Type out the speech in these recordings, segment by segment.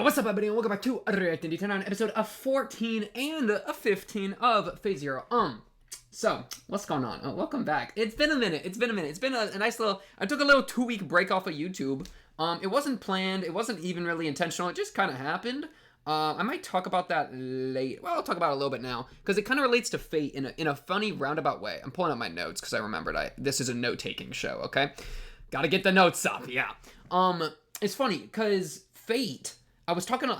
What's up, everybody, and welcome back to Reacting to on episode of 14 and a 15 of Phase Zero. So, what's going on? Oh, welcome back. It's been a minute. It's been a nice little... I took a little 2-week break off of YouTube. It wasn't planned. It wasn't even really intentional. It just kind of happened. I might talk about that later. Well, I'll talk about it a little bit now, because it kind of relates to fate in a funny, roundabout way. I'm pulling up my notes, because I remembered this is a note-taking show, okay? Gotta get the notes up, yeah. It's funny, because fate... I've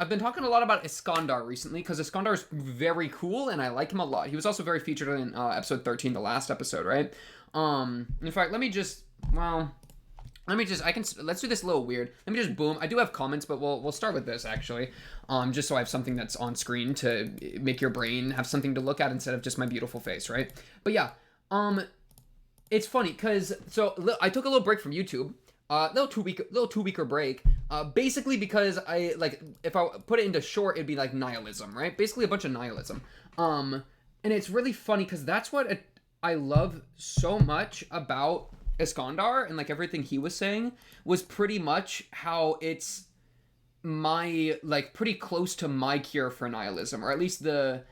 been talking a lot about Iskandar recently, because Iskandar is very cool, and I like him a lot. He was also very featured in episode 13, the last episode, right? In fact, let's do this a little weird. Let me just boom. I do have comments, but we'll start with this, actually. Just so I have something that's on screen to make your brain have something to look at instead of just my beautiful face, right? But yeah, it's funny, because, I took a little break from YouTube. Little two-weeker break, basically because if I put it into short, it'd be like nihilism, right? Basically a bunch of nihilism. And it's really funny because that's what I love so much about Iskandar and like everything he was saying was pretty much how it's pretty close to my cure for nihilism, or at least the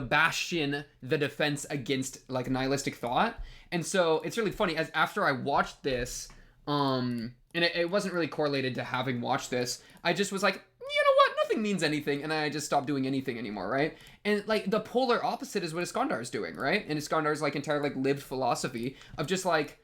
bastion, the defense against like nihilistic thought. And so it's really funny as after I watched this, and it wasn't really correlated to having watched this. I just was like, you know what? Nothing means anything. And I just stopped doing anything anymore, right? And, like, the polar opposite is what Iskandar is doing, right? And Iskandar's, like, entire, like, lived philosophy of just, like,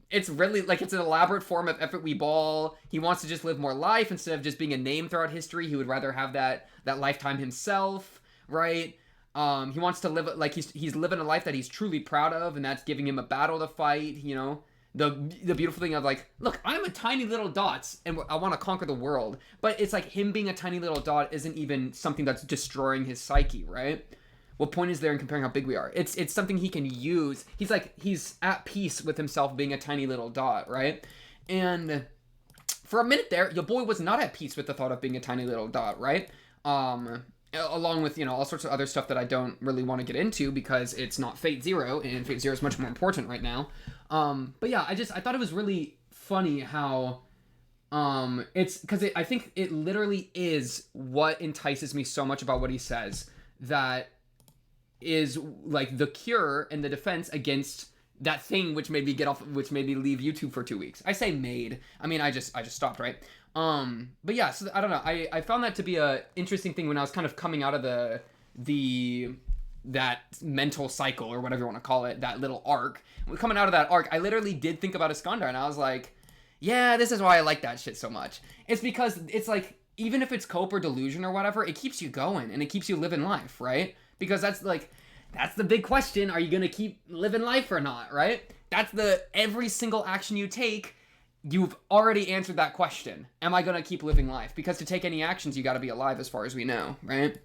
it's really, like, it's an elaborate form of effort we ball. He wants to just live more life instead of just being a name throughout history. He would rather have that lifetime himself, right? He wants to live, like, he's living a life that he's truly proud of, and that's giving him a battle to fight, you know? The beautiful thing of like, look, I'm a tiny little dot and I want to conquer the world. But it's like him being a tiny little dot isn't even something that's destroying his psyche, right? What point is there in comparing how big we are? It's something he can use. He's at peace with himself being a tiny little dot, right? And for a minute there, your boy was not at peace with the thought of being a tiny little dot, right? Along with, you know, all sorts of other stuff that I don't really want to get into because it's not Fate Zero, and Fate Zero is much more important right now. But yeah, I thought it was really funny how, it's, because I think it literally is what entices me so much about what he says, that is, like, the cure and the defense against that thing which made me leave YouTube for 2 weeks. I say made, I mean, I just stopped, right? But yeah, so I don't know, I found that to be a interesting thing when I was kind of coming out of that mental cycle, or whatever you want to call it, that little arc. Coming out of that arc, I literally did think about Iskandar, and I was like, yeah, this is why I like that shit so much. It's because it's like, even if it's cope or delusion or whatever, it keeps you going, and it keeps you living life, right? Because that's the big question, are you gonna keep living life or not, right? Every single action you take, you've already answered that question. Am I gonna keep living life? Because to take any actions, you gotta be alive as far as we know, right?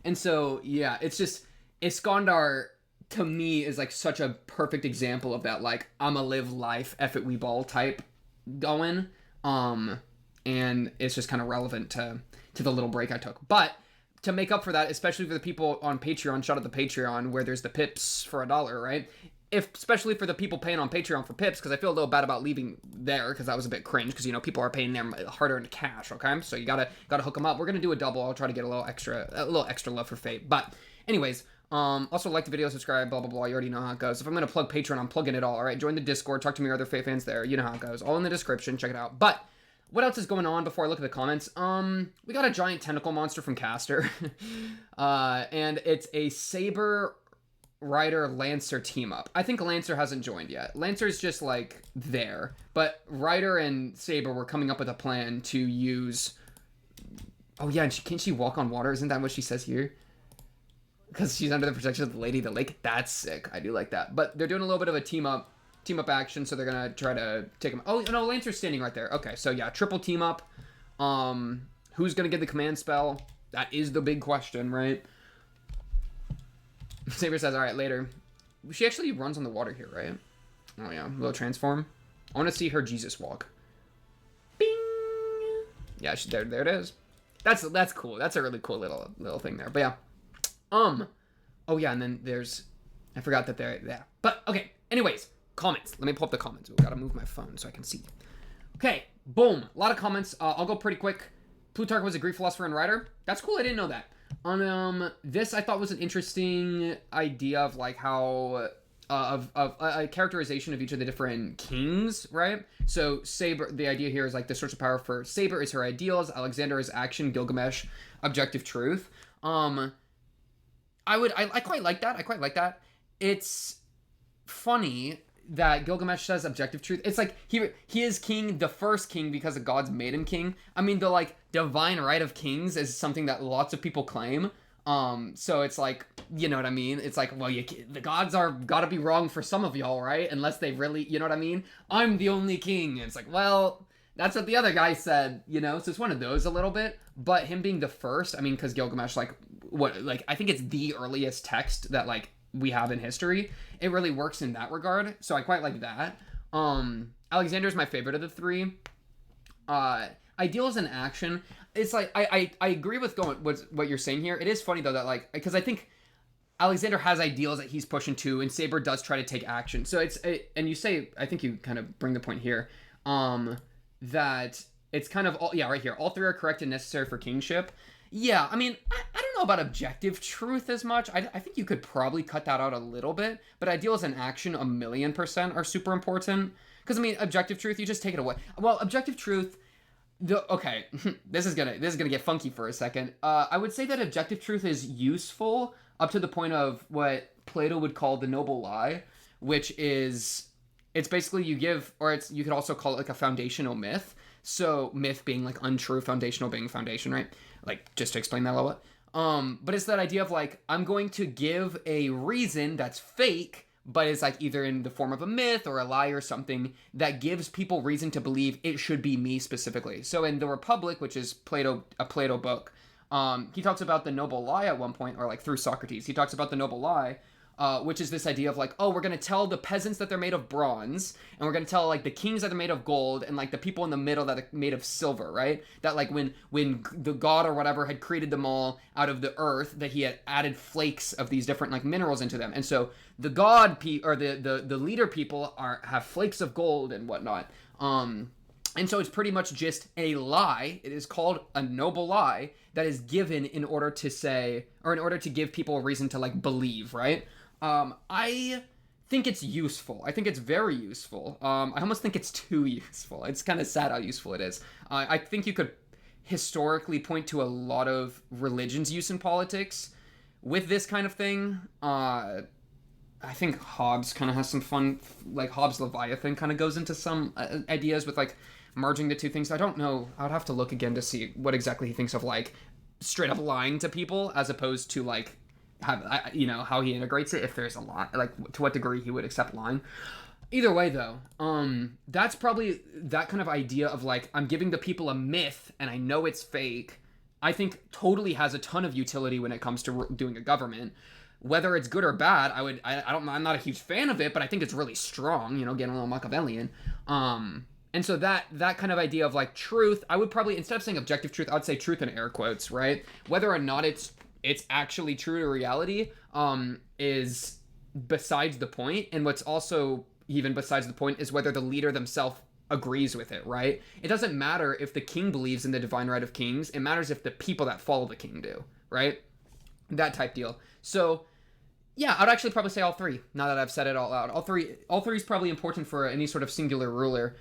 And so, yeah, it's just, Iskandar, to me, is, like, such a perfect example of that, like, I'm a live life, F it we ball type going. And it's just kind of relevant to the little break I took. But, to make up for that, especially for the people on Patreon, shout out the Patreon, where there's the pips for $1, right? Especially for the people paying on Patreon for pips, because I feel a little bad about leaving there, because that was a bit cringe, because, you know, people are paying their hard-earned cash, okay? So you gotta hook them up. We're gonna do a double. I'll try to get a little extra love for Fate. But, anyways, also like the video, subscribe, blah, blah, blah. You already know how it goes. If I'm gonna plug Patreon, I'm plugging it all right? Join the Discord, talk to me or other Fate fans there. You know how it goes. All in the description. Check it out. But, what else is going on before I look at the comments? We got a giant tentacle monster from Caster. And it's a Saber Rider Lancer team up. I think Lancer hasn't joined yet. Lancer's just like there, but Rider and Saber were coming up with a plan to use. Oh yeah, and can't she walk on water? Isn't that what she says here? Because she's under the protection of the Lady of the Lake. That's sick. I do like that. But they're doing a little bit of a team up action, so they're gonna try to take him. Oh no, Lancer's standing right there. Okay, so yeah, triple team up. Who's gonna get the command spell? That is the big question, right? Saber says, alright, later. She actually runs on the water here, right? Oh yeah, little transform. I want to see her Jesus walk. Bing! Yeah, there it is. That's cool. That's a really cool little thing there. But yeah. Oh yeah, and then there's... I forgot that they're there. But, okay. Anyways, comments. Let me pull up the comments. We gotta move my phone so I can see. Okay, boom. A lot of comments. I'll go pretty quick. Plutarch was a Greek philosopher and writer. That's cool. I didn't know that. On this, I thought was an interesting idea of like how of a characterization of each of the different kings, right? So Saber, the idea here is like the source of power for Saber is her ideals, Alexander is action, Gilgamesh objective truth. I quite like that. I quite like that. It's funny that Gilgamesh says objective truth. It's like he is king, the first king, because the gods made him king. I mean, the like divine right of kings is something that lots of people claim. So it's like, you know what I mean? It's like, well, the gods are gotta be wrong for some of y'all, right? Unless they really, you know what I mean? I'm the only king. And it's like, well, that's what the other guy said, you know? So it's one of those a little bit. But him being the first, I mean, because Gilgamesh, like, I think it's the earliest text that, like, we have in history. It really works in that regard. So I quite like that. Alexander's my favorite of the three. Ideals and action. It's like, I agree with what you're saying here. It is funny, though, that, like, because I think Alexander has ideals that he's pushing to, and Saber does try to take action. So and you say, I think you kind of bring the point here, that it's kind of, right here, all three are correct and necessary for kingship. Yeah, I mean, I don't know about objective truth as much. I think you could probably cut that out a little bit, but ideals and action 1,000,000% are super important. Because, I mean, objective truth, you just take it away. Well, objective truth, okay, this is gonna get funky for a second. I would say that objective truth is useful up to the point of what Plato would call the noble lie, which is, it's basically you could also call it like a foundational myth. So myth being like untrue, foundational being foundation, right? Like, just to explain that a little bit. But it's that idea of like, I'm going to give a reason that's fake, but it's like either in the form of a myth or a lie or something that gives people reason to believe it should be me specifically. So in The Republic, which is a Plato book, he talks about the noble lie at one point, or like through Socrates, he talks about the noble lie, which is this idea of like, oh, we're going to tell the peasants that they're made of bronze, and we're going to tell like the kings that they're made of gold, and like the people in the middle that are made of silver, right? That like when the god or whatever had created them all out of the earth, that he had added flakes of these different like minerals into them. And so the god or the leader people have flakes of gold and whatnot. And so it's pretty much just a lie. It is called a noble lie that is given in order to say, or in order to give people a reason to like believe, right? I think it's useful. I think it's very useful. I almost think it's too useful. It's kind of sad how useful it is. I think you could historically point to a lot of religion's use in politics with this kind of thing. I think Hobbes kind of has some fun, like Hobbes' Leviathan kind of goes into some ideas with like merging the two things. I don't know. I'd have to look again to see what exactly he thinks of like straight up lying to people as opposed to like how he integrates it, if there's a lie, like to what degree he would accept lying. Either way though, that's probably that kind of idea of like, I'm giving the people a myth and I know it's fake, I think totally has a ton of utility when it comes to doing a government. Whether it's good or bad, I'm not a huge fan of it, but I think it's really strong, getting a little Machiavellian. And so that kind of idea of like truth, I would probably, instead of saying objective truth, I would say truth in air quotes, right? Whether or not it's actually true to reality, is besides the point. And what's also even besides the point is whether the leader themselves agrees with it, right? It doesn't matter if the king believes in the divine right of kings. It matters if the people that follow the king do, right? That type deal. So yeah, I'd actually probably say all three, now that I've said it all out. All three is probably important for any sort of singular ruler,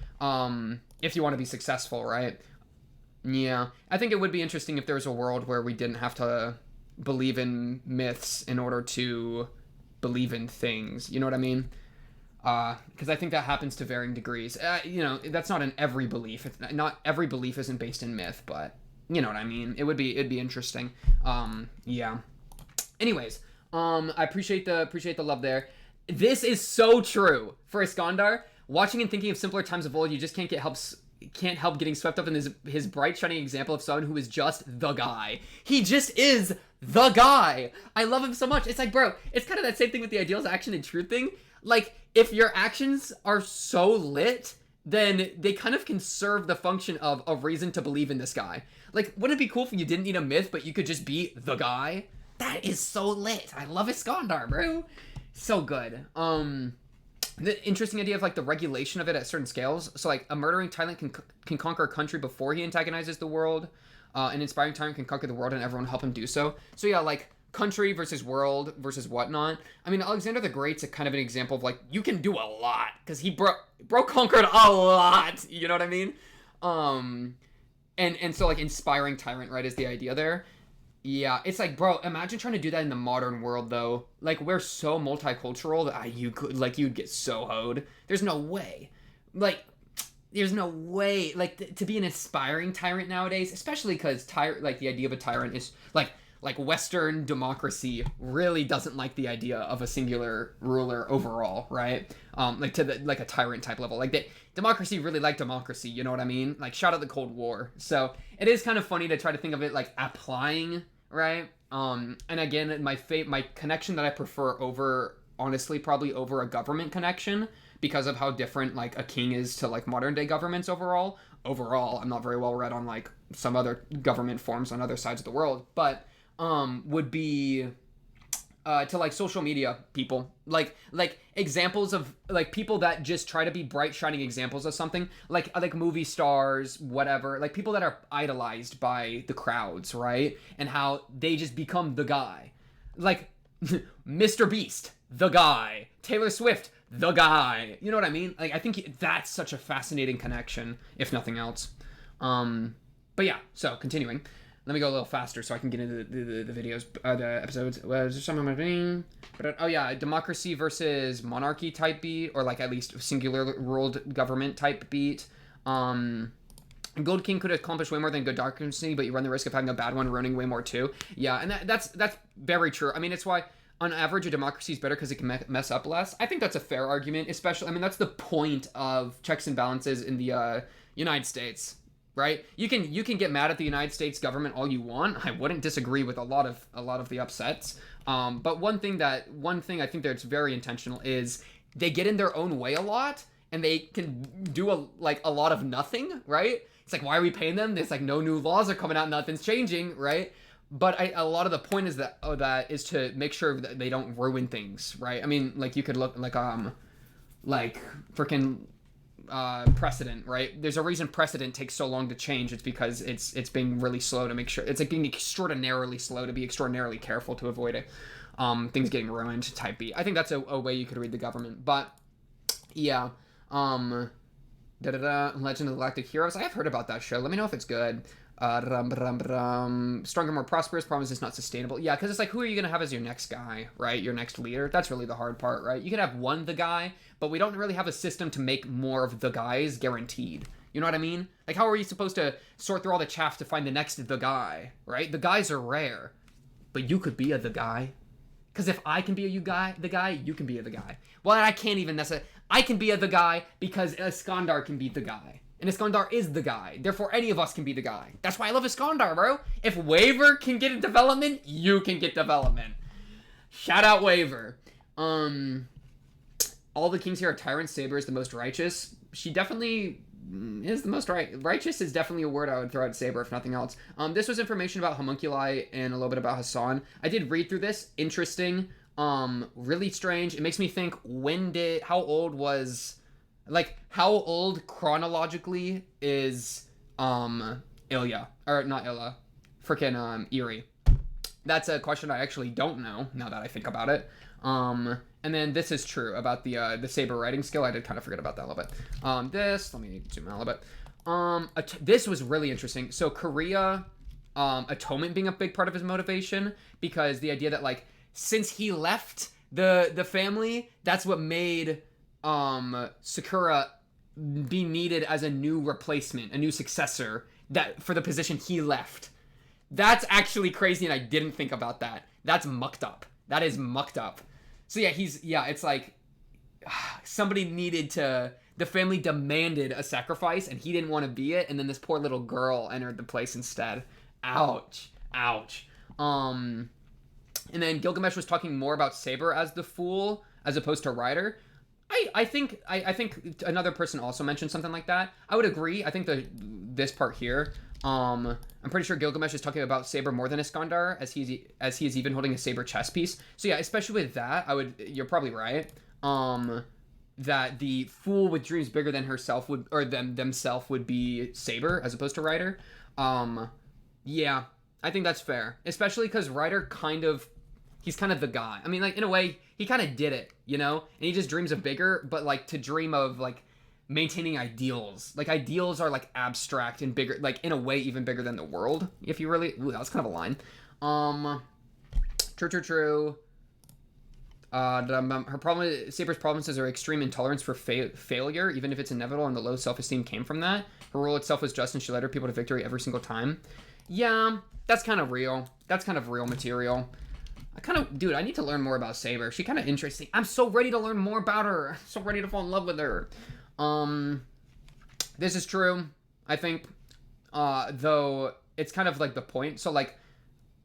if you want to be successful, right? Yeah. I think it would be interesting if there was a world where we didn't have to believe in myths in order to believe in things. You know what I mean? Because I think that happens to varying degrees. That's not in every belief. Not every belief isn't based in myth, but you know what I mean? It'd be interesting. Yeah. Anyways, I appreciate the love there. This is so true for Iskandar. Watching and thinking of simpler times of old, you just can't help getting swept up in his bright shining example of someone who is just the guy. He just is the guy. I love him so much. It's like, bro, it's kind of that same thing with the ideals, action, and truth thing. Like, if your actions are so lit, then they kind of can serve the function of a reason to believe in this guy. Like, wouldn't it be cool if you didn't need a myth, but you could just be the guy? That is so lit. I love Iskandar, bro. So good. The interesting idea of like the regulation of it at certain scales. So like a murdering tyrant can conquer a country before he antagonizes the world. An inspiring tyrant can conquer the world and everyone help him do so. So yeah, like country versus world versus whatnot. I mean, Alexander the Great's a kind of an example of like you can do a lot because he conquered a lot. You know what I mean? And so like inspiring tyrant, right, is the idea there. Yeah, it's like, bro, imagine trying to do that in the modern world though. Like we're so multicultural that you'd get so hoed. There's no way. Like there's no way like to be an inspiring tyrant nowadays, especially because like the idea of a tyrant is like Western democracy really doesn't like the idea of a singular ruler overall, right? Like to the like a tyrant type level. Like democracy really like democracy, you know what I mean? Like shout out the Cold War. So it is kind of funny to try to think of it like applying, right? And again, my connection that I prefer over, honestly, probably over a government connection because of how different like a king is to like modern day governments overall. Overall, I'm not very well read on like some other government forms on other sides of the world, but would be to like social media people, like examples of like people that just try to be bright shining examples of something, like movie stars, whatever, like people that are idolized by the crowds, right? And how they just become the guy, like Mr. Beast, the guy, Taylor Swift, the guy, you know what I mean? Like I think that's such a fascinating connection, if nothing else. But yeah, so continuing. Let me go a little faster so I can get into the videos, the episodes. Is there something I'm doing? But oh yeah, democracy versus monarchy type beat, or like at least singular ruled government type beat. Gold King could accomplish way more than good democracy, but you run the risk of having a bad one ruining way more too. Yeah, and that's very true. I mean, it's why on average a democracy is better because it can mess up less. I think that's a fair argument, especially. I mean, that's the point of checks and balances in the United States. Right? You can get mad at the United States government all you want. I wouldn't disagree with a lot of the upsets. But one thing I think that's very intentional is they get in their own way a lot and they can do a lot of nothing, right? It's like, why are we paying them? There's like no new laws are coming out, nothing's changing, right? But a lot of the point is that is to make sure that they don't ruin things, right? I mean, like you could look like freaking precedent, right? There's a reason precedent takes so long to change. It's because it's being really slow to make sure. It's like being extraordinarily slow to be extraordinarily careful to avoid it. Things getting ruined type B. I think that's a way you could read the government. But yeah, Legend of the Galactic Heroes. I have heard about that show. Let me know if it's good. Stronger, more prosperous. Problem is it's not sustainable. Yeah, because it's like, who are you gonna have as your next guy, right? Your next leader. That's really the hard part, right? You can have the guy, but we don't really have a system to make more of the guys guaranteed. You know what I mean? Like, how are you supposed to sort through all the chaff to find the next the guy, right? The guys are rare, but you could be the guy. Because if I can be the guy, you can be the guy. Well, I can't even necessarily. I can be the guy because Iskandar can be the guy. And Iskandar is the guy. Therefore, any of us can be the guy. That's why I love Iskandar, bro. If Waver can get a development, you can get development. Shout out Waver. All the kings here are tyrants. Saber is the most righteous. She definitely is the most righteous is definitely a word I would throw at Saber, if nothing else. This was information about homunculi and a little bit about Hassan. I did read through this. Interesting. Really strange. It makes me think, how old chronologically is Ilya, or not Illa, freaking Eerie? That's a question I actually don't know now that I think about it. And then this is true about the Saber writing skill. I did kind of forget about that a little bit. Let me zoom out a little bit. This was really interesting. So Korea, atonement being a big part of his motivation, because the idea that like since he left the family, that's what made Sakura be needed as a new replacement, a new successor that for the position he left. That's actually crazy, and I didn't think about that. That's mucked up. That is mucked up. So yeah, it's like somebody the family demanded a sacrifice, and he didn't want to be it, and then this poor little girl entered the place instead. Ouch. And then Gilgamesh was talking more about Saber as the fool as opposed to Ryder. I think another person also mentioned something like that. I would agree. I think this part here, I'm pretty sure Gilgamesh is talking about Saber more than Iskandar, as he is even holding a Saber chess piece. So yeah, especially with that, you're probably right. That the fool with dreams bigger than herself themselves would be Saber as opposed to Ryder. Yeah, I think that's fair. Especially because Ryder he's kind of the guy. I mean, like, in a way, he kind of did it, you know? And he just dreams of bigger, but, like, to dream of, like, maintaining ideals. Like, ideals are, like, abstract and bigger, like, in a way, even bigger than the world, if you really... Ooh, that was kind of a line. True. Saber's problems is her extreme intolerance for failure, even if it's inevitable, and the low self-esteem came from that. Her role itself was just, and she led her people to victory every single time. Yeah, that's kind of real. That's kind of real material. Dude, I need to learn more about Saber. She kind of interesting. I'm so ready to learn more about her. I'm so ready to fall in love with her. This is true, I think. Though it's kind of like the point. So like,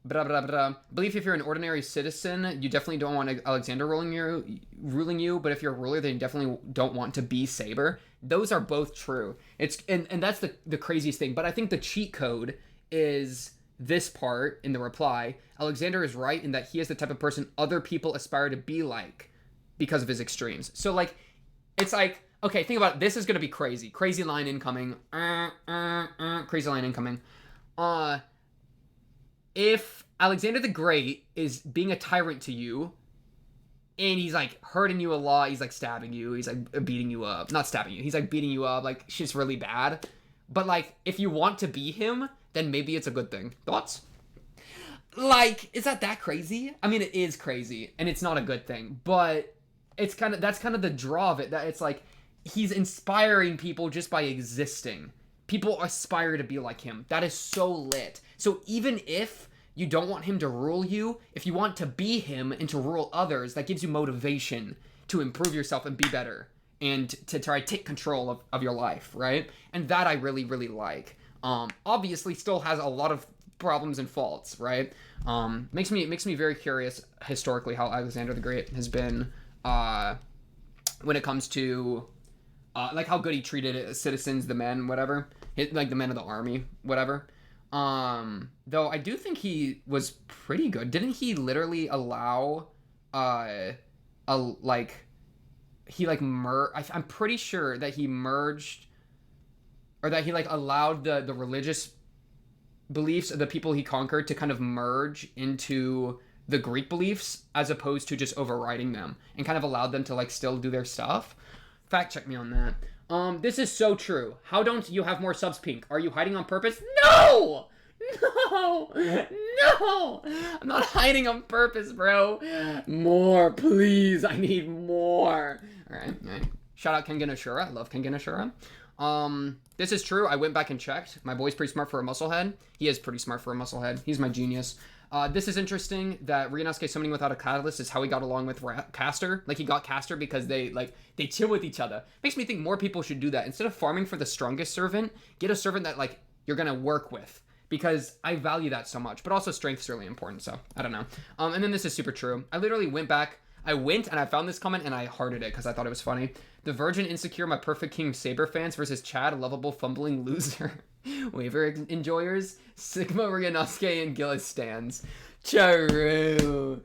believe if you're an ordinary citizen, you definitely don't want Alexander ruling you. But if you're a ruler, then you definitely don't want to be Saber. Those are both true. And that's the craziest thing. But I think the cheat code is this part in the reply. Alexander is right in that he is the type of person other people aspire to be like because of his extremes. So like, it's like, okay, think about it. This is gonna be crazy. Crazy line incoming. Crazy line incoming. If Alexander the Great is being a tyrant to you, and he's like hurting you a lot, he's like stabbing you, he's like beating you up. Not stabbing you, he's like beating you up, like shit's really bad. But like, if you want to be him, then maybe it's a good thing. Thoughts? Like, is that crazy? I mean, it is crazy, and it's not a good thing, but that's kind of the draw of it, that it's like, he's inspiring people just by existing. People aspire to be like him. That is so lit. So even if you don't want him to rule you, if you want to be him and to rule others, that gives you motivation to improve yourself and be better, and to try to take control of your life, right? And that I really, really like. Obviously still has a lot of problems and faults, right? Makes me very curious historically how Alexander the Great has been when it comes to like how good he treated citizens, the men, whatever, like the men of the army, whatever. Though I do think he was pretty good. Didn't he literally allow I'm pretty sure that he merged, or that he like allowed the religious beliefs of the people he conquered to kind of merge into the Greek beliefs, as opposed to just overriding them, and kind of allowed them to like still do their stuff. Fact check me on that. This is so true. How don't you have more subs, Pink? Are you hiding on purpose? No! No! I'm not hiding on purpose, bro. More, please. I need more. All right. Shout out Kengan Ashura. I love Kengan Ashura. This is true. I went back and checked. My boy's pretty smart for a musclehead. He is pretty smart for a musclehead. He's my genius. This is interesting that Ryunosuke summoning without a catalyst is how he got along with Caster. Like, he got Caster because they chill with each other. Makes me think more people should do that. Instead of farming for the strongest servant, get a servant that, like, you're gonna work with. Because I value that so much. But also strength's really important, so I don't know. And then this is super true. I literally went back. I went and I found this comment and I hearted it because I thought it was funny. The Virgin Insecure, my Perfect King Saber fans versus Chad, lovable fumbling loser. Waiver enjoyers, Sigma Ryunosuke and Gillis stands. True.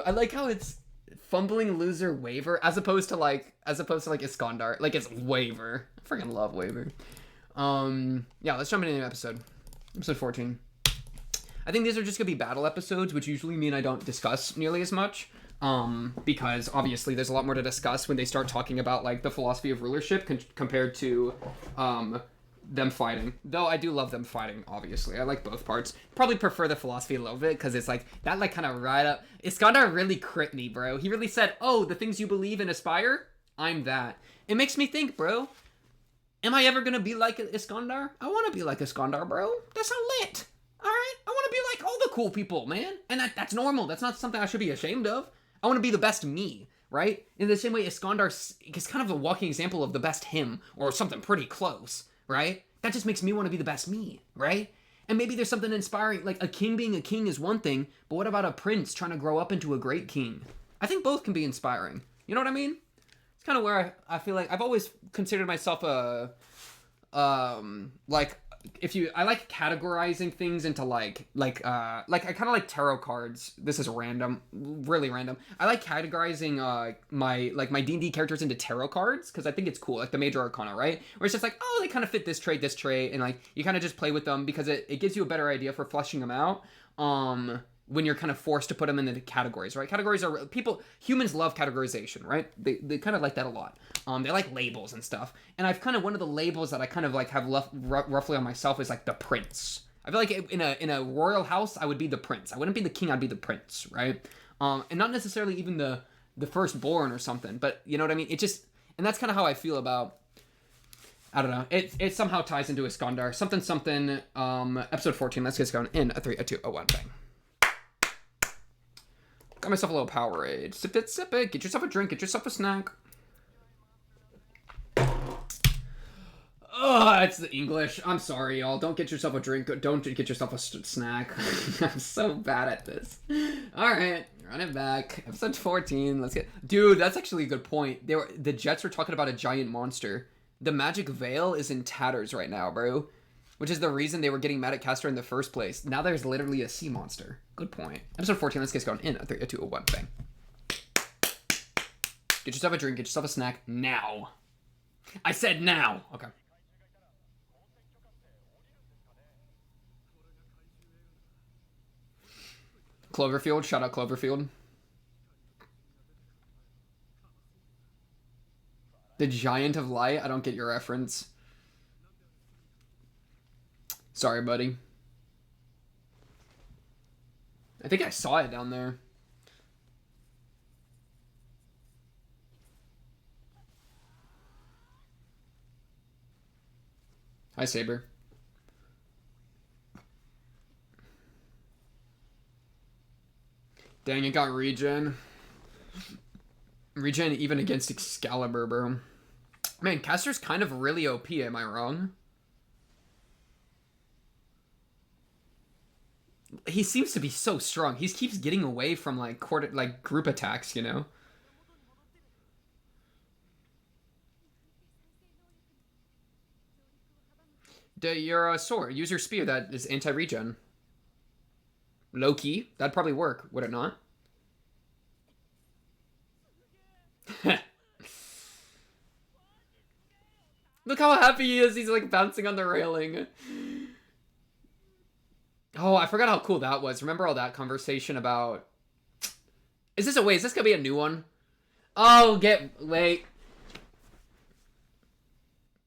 I like how it's fumbling loser Waiver as opposed to like Iskandar. Like, it's Waiver. I freaking love Waiver. Yeah, let's jump into the episode. Episode 14. I think these are just gonna be battle episodes, which usually mean I don't discuss nearly as much. Because obviously there's a lot more to discuss when they start talking about like the philosophy of rulership compared to them fighting. Though I do love them fighting, obviously. I like both parts. Probably prefer the philosophy a little bit because it's like that, like, kind of right up. Iskandar really crit me, bro. He really said, oh, the things you believe and aspire, I'm that. It makes me think, bro. Am I ever gonna be like Iskandar? I want to be like Iskandar, bro. That's how lit. All right, I want to be like all the cool people, man. And that's normal. That's not something I should be ashamed of. I want to be the best me, right? In the same way, Iskandar is kind of a walking example of the best him, or something pretty close, right? That just makes me want to be the best me, right? And maybe there's something inspiring, like a king being a king is one thing, but what about a prince trying to grow up into a great king? I think both can be inspiring. You know what I mean? It's kind of where I feel like I've always considered myself like I like categorizing things into like I kind of like tarot cards. This is random, really random. I like categorizing my D&D characters into tarot cards because I think it's cool, like the major arcana, right? Where it's just like, oh, they kind of fit this trait, and like you kind of just play with them because it gives you a better idea for fleshing them out. When you're kind of forced to put them into categories, right? Categories are humans love categorization, right? They kind of like that a lot. They like labels and stuff. And I've kind of, one of the labels that I kind of like have left roughly on myself is like the prince. I feel like in a royal house, I would be the prince. I wouldn't be the king, I'd be the prince, right? And not necessarily even the firstborn or something, but you know what I mean? And that's kind of how I feel about, I don't know. It somehow ties into Iskandar. Something, episode 14. Let's get going in a 3, a 2, a 1, bang. Got myself a little Powerade. Sip it, sip it. Get yourself a drink. Get yourself a snack. Oh, it's the English. I'm sorry, y'all. Don't get yourself a drink. Don't get yourself a snack. I'm so bad at this. All right, run it back. Episode 14. Let's get... Dude, that's actually a good point. The Jets were talking about a giant monster. The magic veil is in tatters right now, bro. Which is the reason they were getting mad at Castor in the first place. Now there's literally a sea monster. Good point. Episode 14, let's get going in a 3, a 2, a 1, bang. Get yourself a drink, get yourself a snack, now. I said now. Okay. Cloverfield, shout out Cloverfield. The Giant of Light, I don't get your reference. Sorry, buddy. I think I saw it down there. Hi, Saber. Dang, it got regen. Regen even against Excalibur, bro. Man, Castor's kind of really OP, am I wrong? He seems to be so strong. He keeps getting away from like group attacks, you know. Your sword. Use your spear. That is anti-regen. Low key. That'd probably work, would it not? Look how happy he is. He's like bouncing on the railing. Oh, I forgot how cool that was. Remember all that conversation about... Is this gonna be a new one? Oh, wait.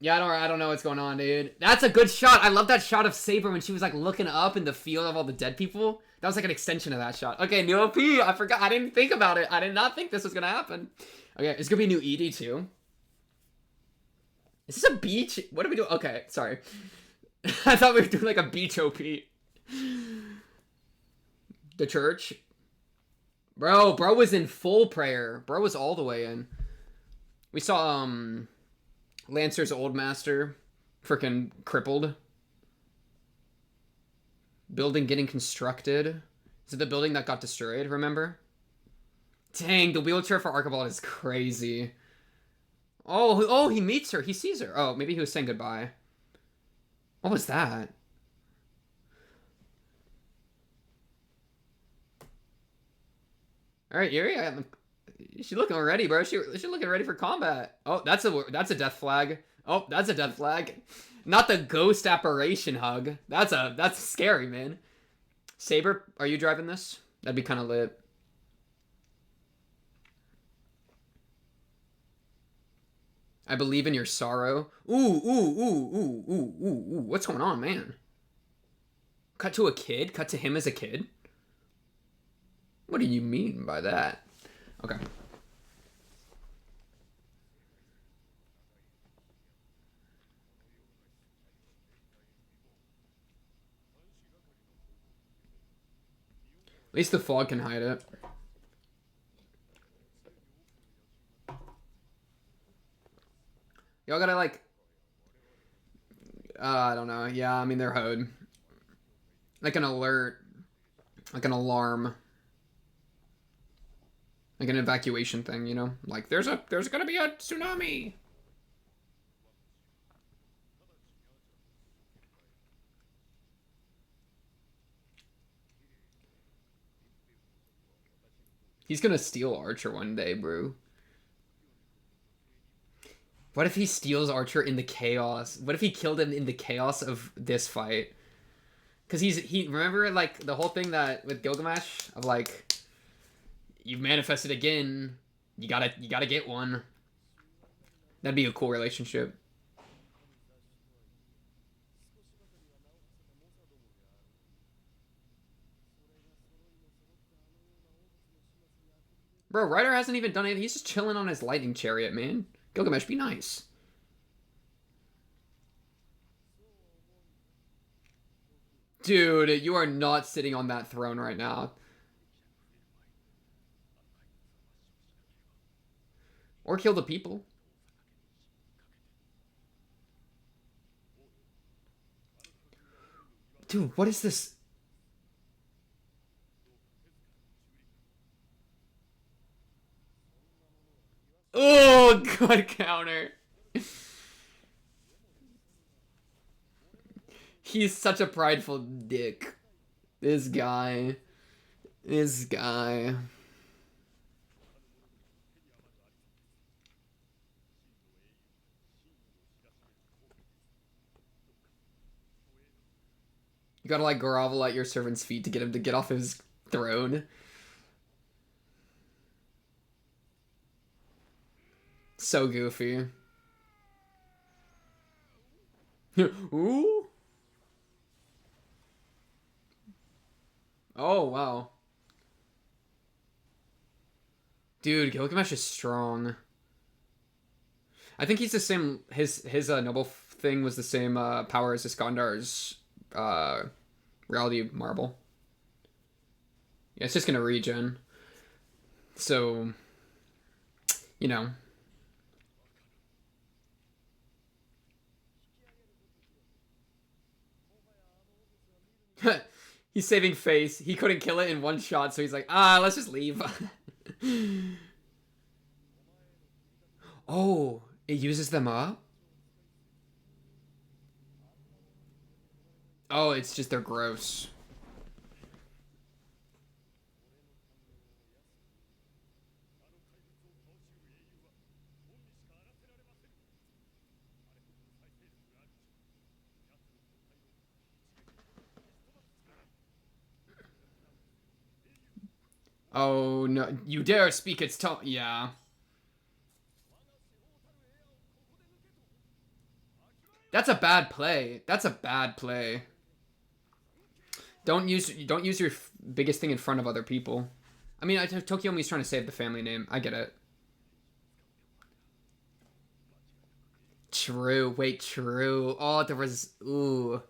Yeah, I don't know what's going on, dude. That's a good shot. I love that shot of Saber when she was like looking up in the field of all the dead people. That was like an extension of that shot. Okay, new OP. I forgot. I didn't think about it. I did not think this was gonna happen. Okay, it's gonna be a new ED too. Is this a beach? What are we doing? Okay, sorry. I thought we were doing like a beach OP. The church. Bro was in full prayer. Bro was all the way in. We saw Lancer's old master freaking crippled. Building getting constructed. Is it the building that got destroyed, remember? Dang, the wheelchair for Archibald is crazy. Oh, he meets her. He sees her. Oh, maybe he was saying goodbye. What was that? All right, Yuri. She's looking ready, bro. She's looking ready for combat. Oh, that's a death flag. Oh, that's a death flag. Not the ghost apparition hug. That's scary, man. Saber, are you driving this? That'd be kind of lit. I believe in your sorrow. Ooh. What's going on, man? Cut to a kid? Cut to him as a kid? What do you mean by that? Okay. At least the fog can hide it. Y'all gotta like... I don't know. Yeah, I mean, they're hoed. Like an alert. Like an alarm. Like an evacuation thing, you know? Like, there's gonna be a tsunami! He's gonna steal Archer one day, bro. What if he steals Archer in the chaos? What if he killed him in the chaos of this fight? Because he remember like the whole thing that with Gilgamesh of like you manifested again, you gotta get one. That'd be a cool relationship. Bro, Ryder hasn't even done anything. He's just chilling on his lightning chariot, man. Gilgamesh, be nice. Dude, you are not sitting on that throne right now. Or kill the people. Dude, what is this? Oh, good counter. He's such a prideful dick. This guy. This guy. You gotta like grovel at your servant's feet to get him to get off his throne. So goofy. Ooh. Oh, wow. Dude, Gilgamesh is strong. I think he's the same. His noble thing was the same power as Iskandar's reality marble. Yeah, it's just gonna regen. So, you know. He's saving face. He couldn't kill it in one shot, so he's like, let's just leave. Oh, it uses them up? Oh, it's just they're gross. Oh, no. You dare speak its tongue. Yeah. That's a bad play. That's a bad play. Don't use your biggest thing in front of other people. I mean, Tokiomi's trying to save the family name. I get it. True. Wait, true. Oh, there was... Ooh.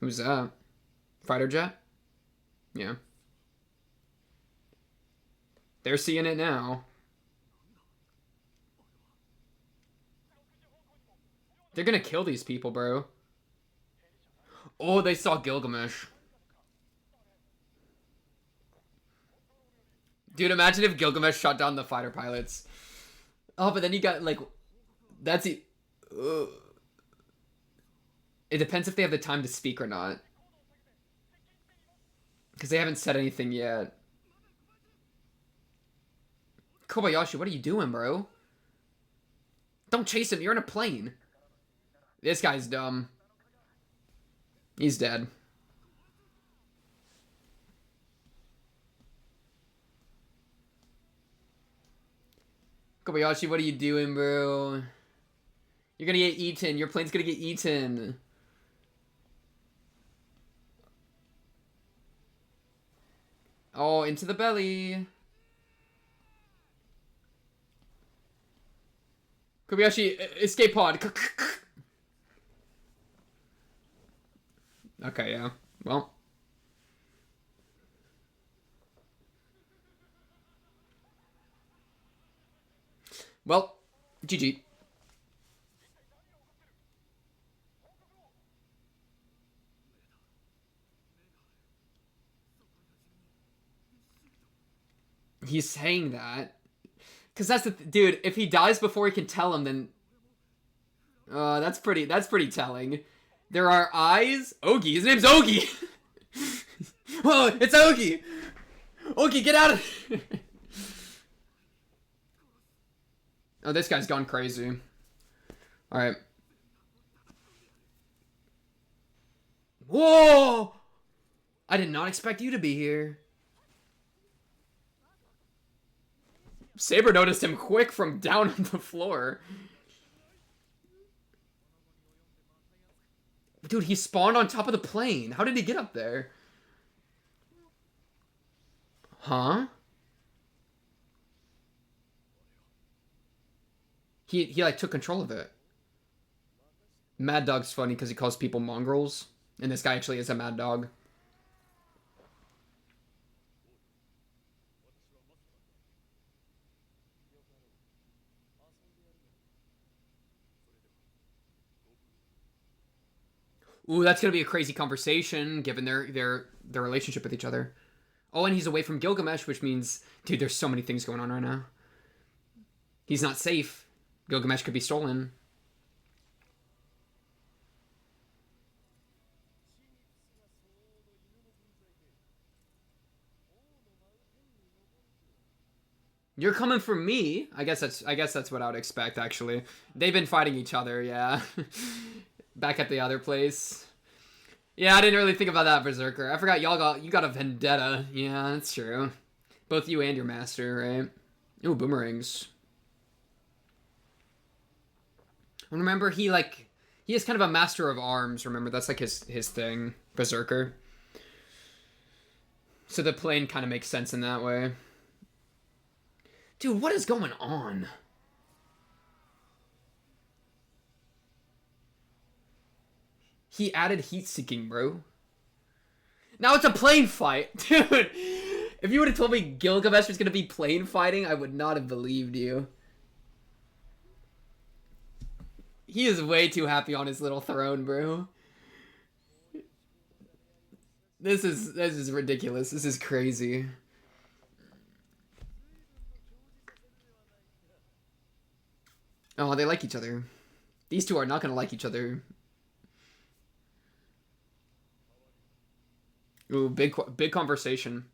Who's that? Fighter jet? Yeah. They're seeing it now. They're gonna kill these people, bro. Oh, they saw Gilgamesh. Dude, imagine if Gilgamesh shot down the fighter pilots. Oh, but then you got, like... That's... Ugh. It depends if they have the time to speak or not. Because they haven't said anything yet. Kobayashi, what are you doing, bro? Don't chase him. You're in a plane. This guy's dumb. He's dead. Kobayashi, what are you doing, bro? You're gonna get eaten. Your plane's gonna get eaten. Oh, into the belly. Kobayashi, escape pod. Okay, yeah. Well. Well, GG. He's saying that. Because that's the... Dude, if he dies before he can tell him, then... that's pretty telling. There are eyes. Ogi. His name's Ogi. Whoa, it's Ogi. Ogi, get out of here. Oh, this guy's gone crazy. Alright. Whoa! I did not expect you to be here. Saber noticed him quick from down on the floor. Dude, he spawned on top of the plane. How did he get up there? Huh? He like took control of it. Mad Dog's funny because he calls people mongrels. And this guy actually is a mad dog. Ooh, that's gonna be a crazy conversation, given their relationship with each other. Oh, and he's away from Gilgamesh, which means... Dude, there's so many things going on right now. He's not safe. Gilgamesh could be stolen. You're coming for me? I guess that's what I would expect, actually. They've been fighting each other, yeah. Back at the other place. Yeah, I didn't really think about that, Berserker. I forgot you got a vendetta. Yeah, that's true. Both you and your master, right? Ooh, boomerangs. And remember, he is kind of a master of arms, remember? That's like his thing. Berserker. So the plane kind of makes sense in that way. Dude, what is going on? He added heat-seeking, bro. Now it's a plane fight. Dude, if you would have told me Gilgamesh was going to be plane fighting, I would not have believed you. He is way too happy on his little throne, bro. This is ridiculous. This is crazy. Oh, they like each other. These two are not going to like each other. Ooh, big conversation.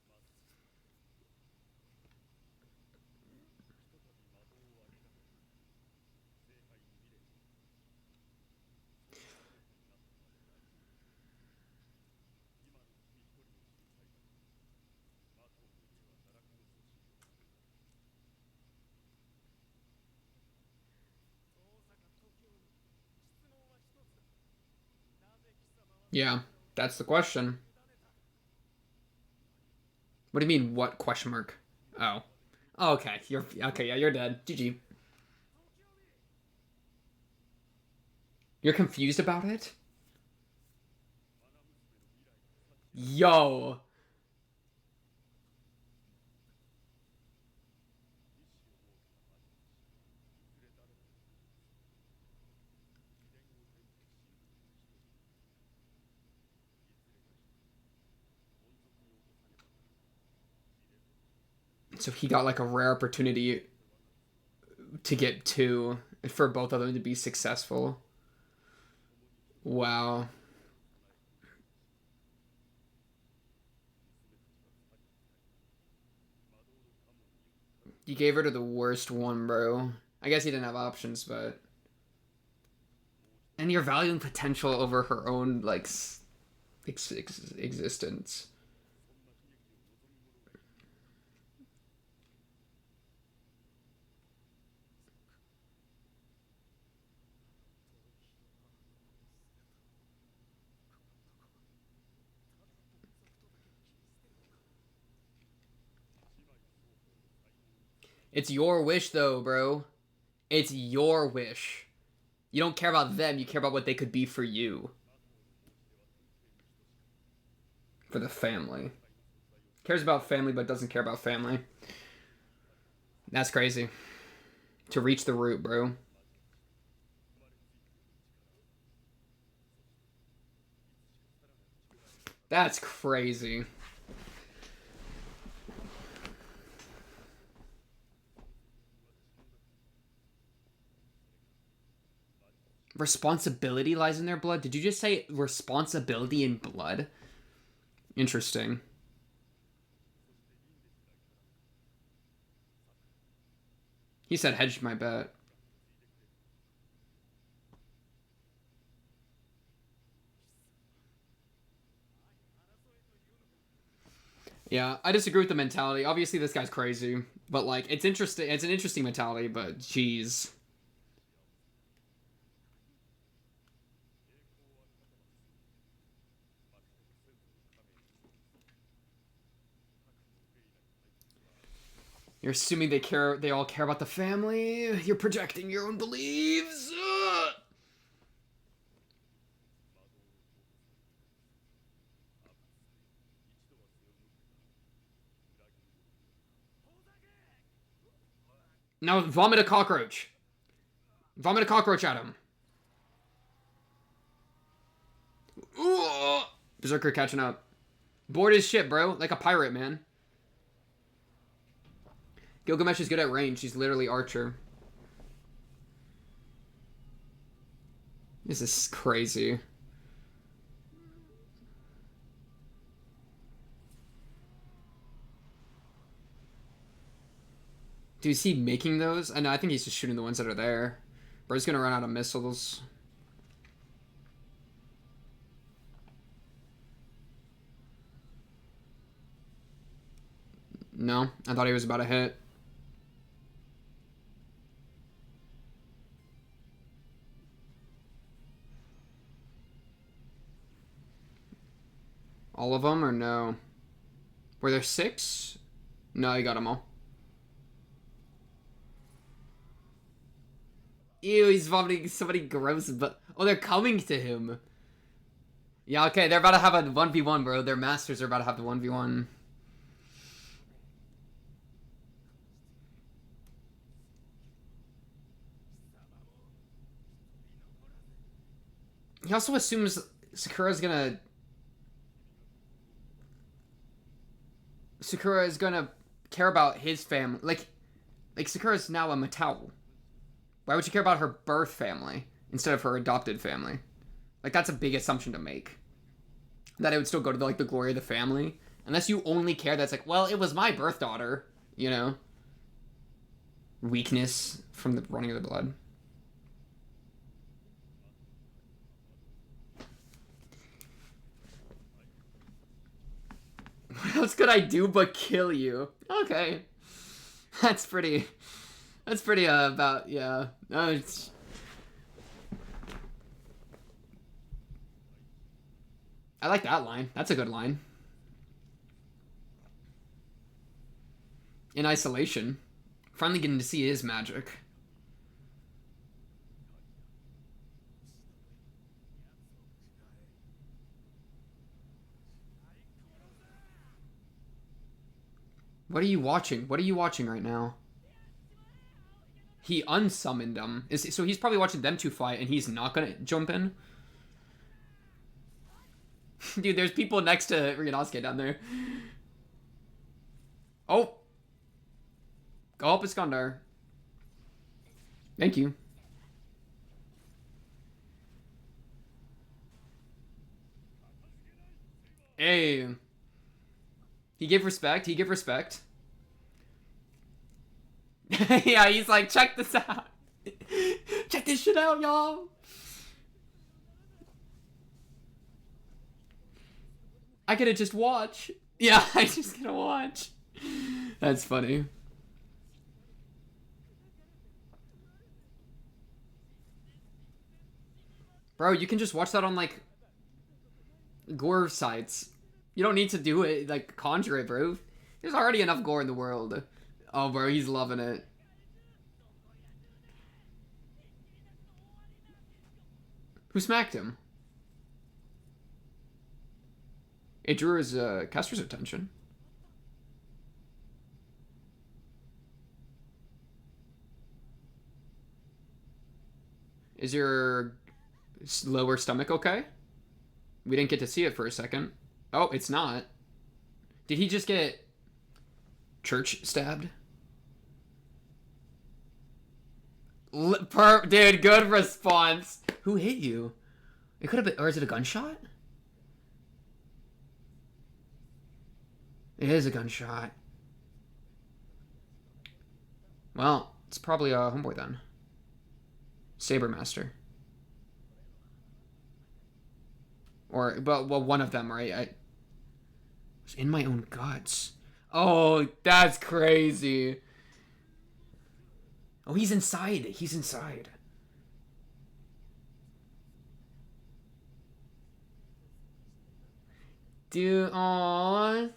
Yeah, that's the question. What do you mean, what question mark? Oh. Oh, okay. Okay, yeah, you're dead. GG. You're confused about it? Yo. So he got like a rare opportunity to get two for both of them to be successful. Wow. You gave her to the worst one, bro. I guess he didn't have options, but... And you're valuing potential over her own, like, existence. It's your wish, though, bro. It's your wish. You don't care about them, you care about what they could be for you. For the family. Cares about family, but doesn't care about family. That's crazy. To reach the root, bro. That's crazy. Responsibility lies in their blood? Did you just say responsibility in blood? Interesting. He said hedged my bet. Yeah, I disagree with the mentality. Obviously, this guy's crazy, but like, it's interesting. It's an interesting mentality, but jeez. You're assuming they care. They all care about the family. You're projecting your own beliefs. Ugh. Now vomit a cockroach. Vomit a cockroach at him. Ooh. Berserker catching up. Bored as shit, bro. Like a pirate, man. Gilgamesh is good at range. He's literally Archer. This is crazy. Dude, is he making those? I know, I think he's just shooting the ones that are there. Bro's gonna run out of missiles. No, I thought he was about to hit. All of them or no? Were there 6? No, he got them all. Ew, he's vomiting somebody gross, but... Oh, they're coming to him. Yeah, okay, they're about to have a 1v1, bro. Their masters are about to have the 1v1. He also assumes Sakura is gonna care about his family. Like Sakura's now a Mattel. Why would you care about her birth family instead of her adopted family? Like, that's a big assumption to make. That it would still go to, like, the glory of the family. Unless you only care that's like, well, it was my birth daughter, you know? Weakness from the running of the blood. What else could I do but kill you? Okay. That's pretty, about, yeah. It's... I like that line. That's a good line. In isolation. Finally getting to see his magic. What are you watching? What are you watching right now? He unsummoned them. So he's probably watching them two fight and he's not gonna jump in? Dude, there's people next to Ryunosuke down there. Oh! Go help Iskandar. Thank you. Hey. He gave respect. He gave respect. Yeah, he's like, check this out. Check this shit out, y'all. I gotta just watch. Yeah, I just gotta watch. That's funny. Bro, you can just watch that on, like, gore sites. You don't need to do it, like, conjure it, bro. There's already enough gore in the world. Oh, bro, he's loving it. Who smacked him? It drew his, caster's attention. Is your lower stomach okay? We didn't get to see it for a second. Oh, it's not. Did he just get church stabbed? Dude, good response. Who hit you? It could have been, or is it a gunshot? It is a gunshot. Well, it's probably a homeboy then. Saber Master. Or, but, well, one of them, right? I was in my own guts. Oh, that's crazy. Oh, he's inside. He's inside. Dude, aww.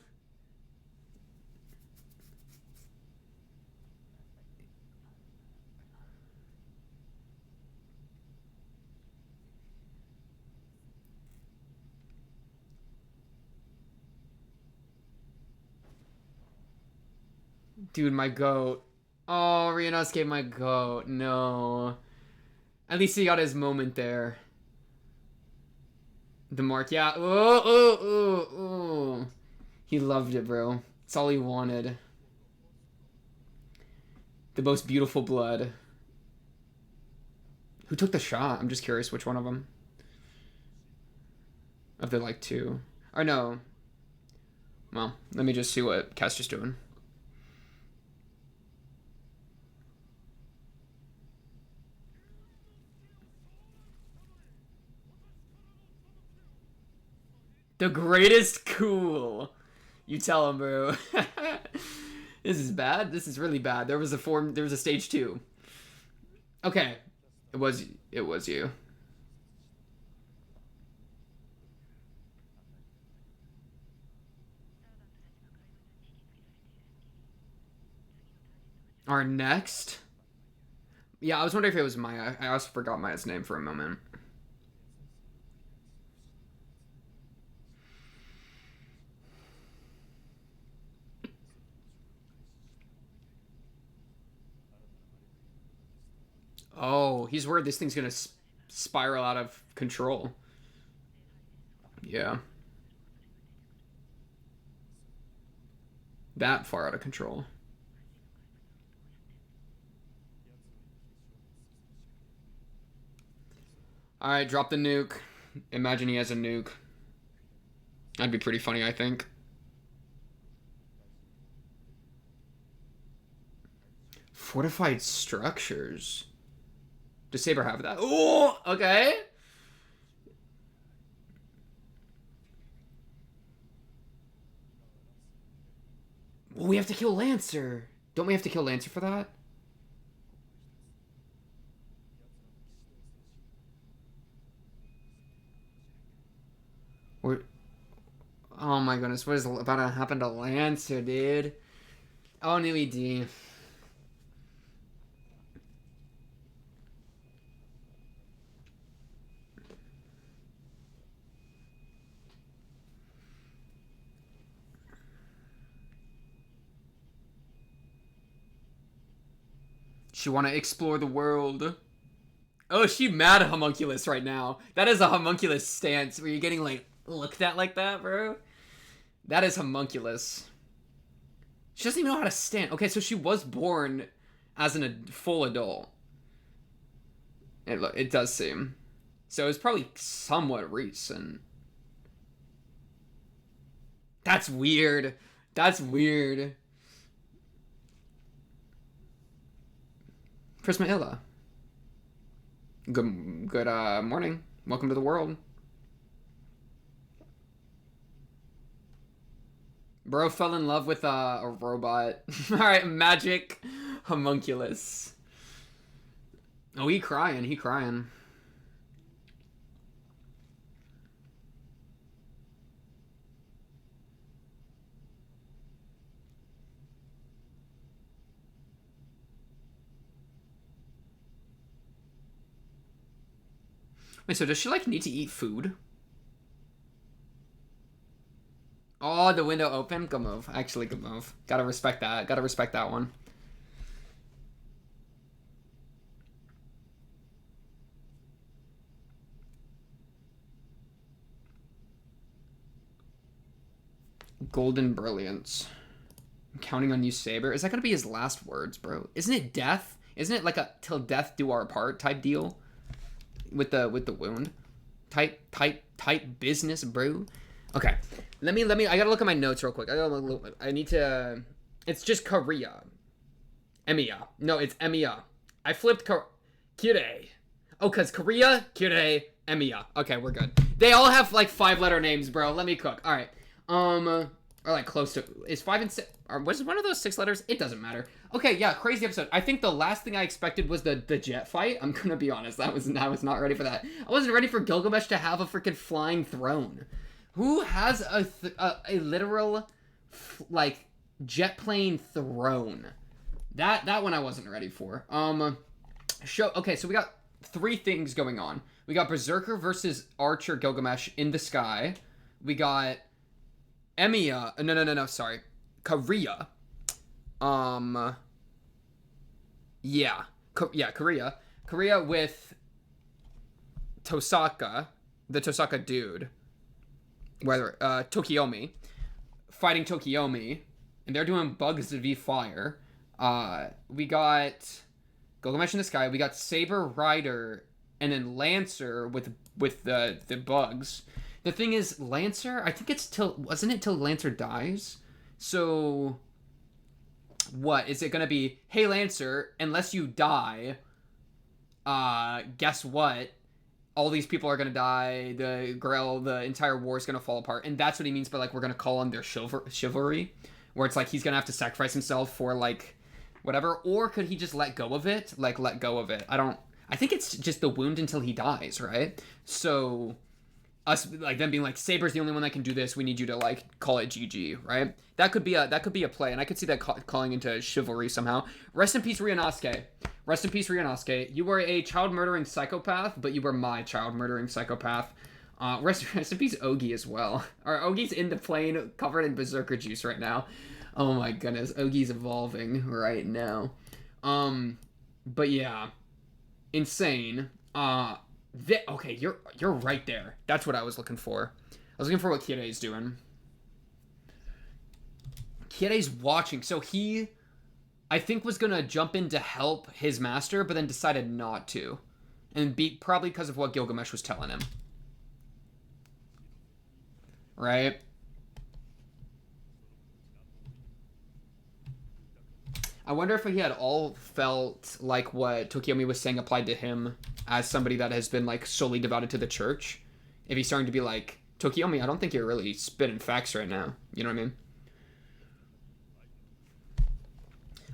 Dude, my goat. Oh, Ryunosuke, my goat. No. At least he got his moment there. The mark, yeah. Oh, oh, oh, oh. He loved it, bro. It's all he wanted. The most beautiful blood. Who took the shot? I'm just curious which one of them. Of the, like, two. Or no. Well, let me just see what Cass is doing. The greatest cool. You tell him, bro. This is bad. This is really bad. There was a stage 2. Okay. It was you. Our next? Yeah, I was wondering if it was Maya. I also forgot Maya's name for a moment. Oh, he's worried this thing's gonna spiral out of control. Yeah. That far out of control. Alright, drop the nuke. Imagine he has a nuke. That'd be pretty funny, I think. Fortified structures. Does Saber have that? Oh, okay. Well, we have to kill Lancer. Don't we have to kill Lancer for that? Or... Oh my goodness, what is about to happen to Lancer, dude? Oh, new ED. She want to explore the world. Oh, she mad at Homunculus right now. That is a Homunculus stance where you're getting, like, looked at like that, bro. That is Homunculus. She doesn't even know how to stand. Okay, so she was born as a full adult. It does seem. So it's probably somewhat recent. That's weird. That's weird. Prismailla. Good morning. Welcome to the world. Bro fell in love with a robot. Alright, magic homunculus. Oh, he crying. He crying. Wait, so does she, like, need to eat food? Oh, the window open? Good move. Actually, good move. Gotta respect that. Gotta respect that one. Golden Brilliance. I'm counting on you, Saber. Is that gonna be his last words, bro? Isn't it death? Isn't it like a till death do our part type deal? with the wound. Tight business, bro. Okay, let me. I gotta look at my notes real quick. I need to. It's just Korea. Emiya. No, it's Emiya. I flipped Kire. Oh, cause Korea, Kire, Emiya. Okay, we're good. They all have like 5-letter names, bro. Let me cook. All right. Or like close to. Is 5 and 6? Or was one of those 6 letters? It doesn't matter. Okay, yeah, crazy episode. I think the last thing I expected was the jet fight. I'm gonna be honest. I was not ready for that. I wasn't ready for Gilgamesh to have a freaking flying throne. Who has a literal like jet plane throne? That one I wasn't ready for. Okay, so we got 3 things going on. We got Berserker versus Archer Gilgamesh in the sky. We got Emiya. No, sorry. Korea. Yeah. Korea. Korea with Tosaka, the Tosaka dude. Whether Tokiomi fighting Tokiomi, and they're doing Bugs v Fire. We got Gilgamesh in the sky. We got Saber Rider, and then Lancer with the bugs. The thing is, Lancer, I think it's wasn't it till Lancer dies? So what is it gonna be? Hey Lancer, unless you die, guess what? All these people are gonna die. The Grail, the entire war is gonna fall apart, and that's what he means by like we're gonna call on their chivalry, where it's like he's gonna have to sacrifice himself for like whatever, or could he just let go of it? Like let go of it. I think it's just the wound until he dies, right? So us like them being like Saber's the only one that can do this. We need you to like call it GG, right? That could be a play, and I could see that calling into chivalry somehow. Rest in peace, Ryunosuke. Rest in peace, Ryunosuke. You were a child murdering psychopath, but you were my child murdering psychopath. Rest in peace, Ogi as well. Ogi's in the plane, covered in berserker juice right now. Oh my goodness, Ogi's evolving right now. But yeah, insane. Okay, you're right there. That's what I was looking for. I was looking for what Kirei's doing. Kirei's watching. So he, I think, was gonna jump in to help his master, but then decided not to, and probably because of what Gilgamesh was telling him. Right? I wonder if he had all felt like what Tokiomi was saying applied to him as somebody that has been like solely devoted to the church. If he's starting to be like, Tokiomi, I don't think you're really spitting facts right now. You know what I mean?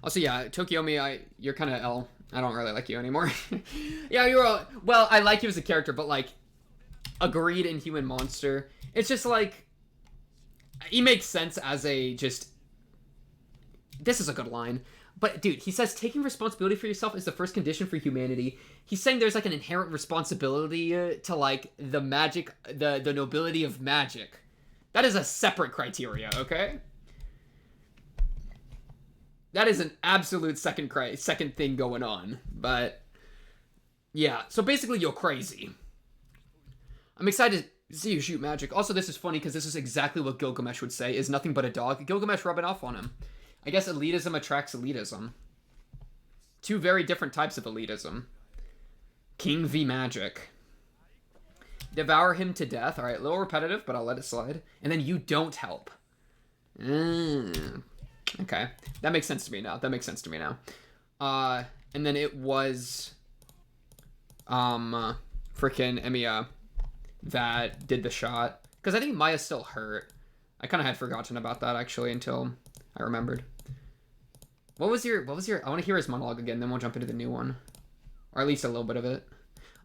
Also, yeah, Tokiomi, you're kind of L. I don't really like you anymore. Yeah, well, I like you as a character, but like, a greed inhuman monster. It's just like, he makes sense as a just, this is a good line. But dude, he says taking responsibility for yourself is the first condition for humanity. He's saying there's like an inherent responsibility to like the magic, the nobility of magic. That is a separate criteria, okay? That is an absolute second thing going on. But yeah, so basically you're crazy. I'm excited to see you shoot magic. Also, this is funny because this is exactly what Gilgamesh would say, is nothing but a dog. Gilgamesh rubbing off on him. I guess elitism attracts elitism. 2 very different types of elitism. King v magic. Devour him to death. Alright, a little repetitive, but I'll let it slide. And then you don't help. Okay. That makes sense to me now. And then it was frickin' Emiya that did the shot. Because I think Maya's still hurt. I kind of had forgotten about that, actually, until I remembered. What was your, I want to hear his monologue again, then we'll jump into the new one. Or at least a little bit of it.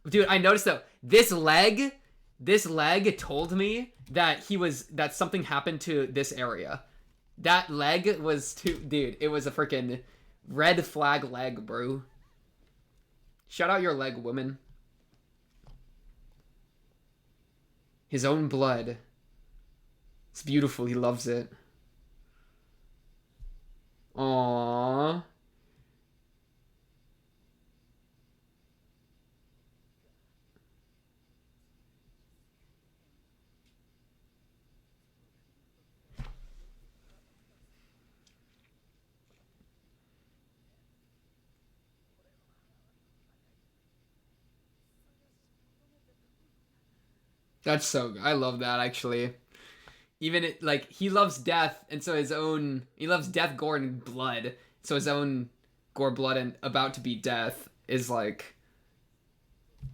Dude, I noticed though, this leg told me that that something happened to this area. That leg was dude, it was a freaking red flag leg, bro. Shout out your leg, woman. His own blood. It's beautiful, he loves it. Aww. That's so I love that actually. Even it, like he loves death, and so he loves death, gore, and blood. So his own gore, blood, and about to be death is like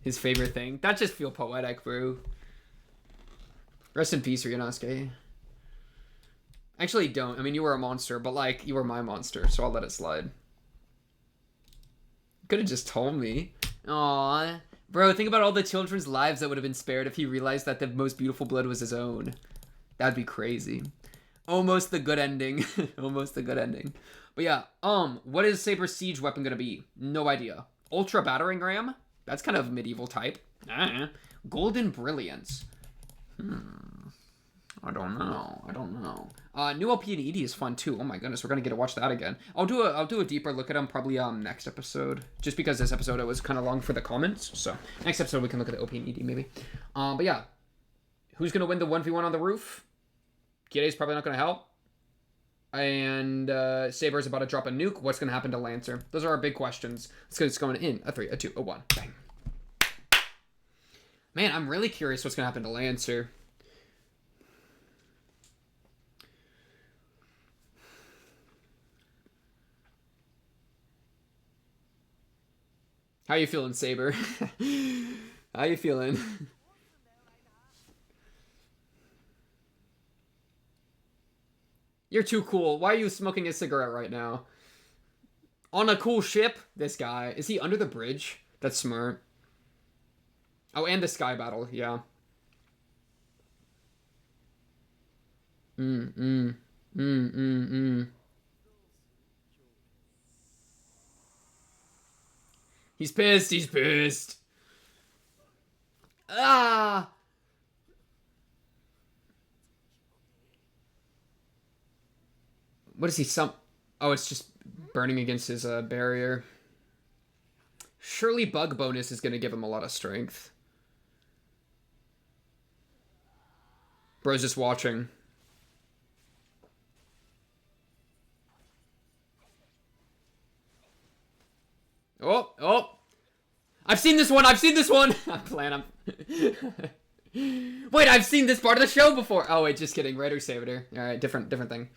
his favorite thing. That just feel poetic, bro. Rest in peace, Ryunosuke. Actually, don't. I mean, you were a monster, but like you were my monster, so I'll let it slide. Could have just told me. Aww. Bro, think about all the children's lives that would have been spared if he realized that the most beautiful blood was his own. That'd be crazy. Almost the good ending. Almost the good ending. But yeah, what is Saber's siege weapon gonna be? No idea. Ultra battering ram? That's kind of medieval type. Golden brilliance. I don't know. New LP and ED is fun too. Oh my goodness, we're gonna get to watch that again. I'll do a deeper look at them probably next episode. Just because this episode it was kind of long for the comments. So next episode we can look at the OP and ED maybe. But yeah, who's gonna win the 1v1 on the roof? Kire's probably not gonna help. And Saber's about to drop a nuke. What's gonna happen to Lancer? Those are our big questions. Let's get this going in a 3, a 2, a 1. Bang. Man, I'm really curious what's gonna happen to Lancer. How you feeling, Saber? How you feeling? You're too cool. Why are you smoking a cigarette right now? On a cool ship? This guy. Is he under the bridge? That's smart. Oh, and the sky battle. Yeah. He's pissed. He's pissed. Ah! What is he, Oh, it's just burning against his barrier. Surely bug bonus is going to give him a lot of strength. Bro's just watching. Oh! I've seen this one! I'm playing, Wait, I've seen this part of the show before! Oh, wait, just kidding. Raider Saber. Alright, different thing.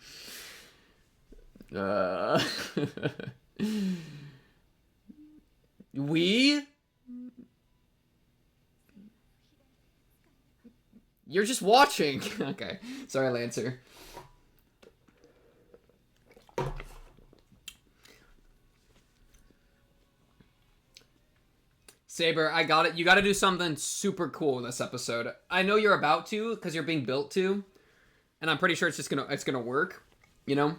You're just watching. Okay. Sorry, Lancer. Saber, I got it. You got to do something super cool this episode. I know you're about to, because you're being built to, and I'm pretty sure it's gonna work, you know.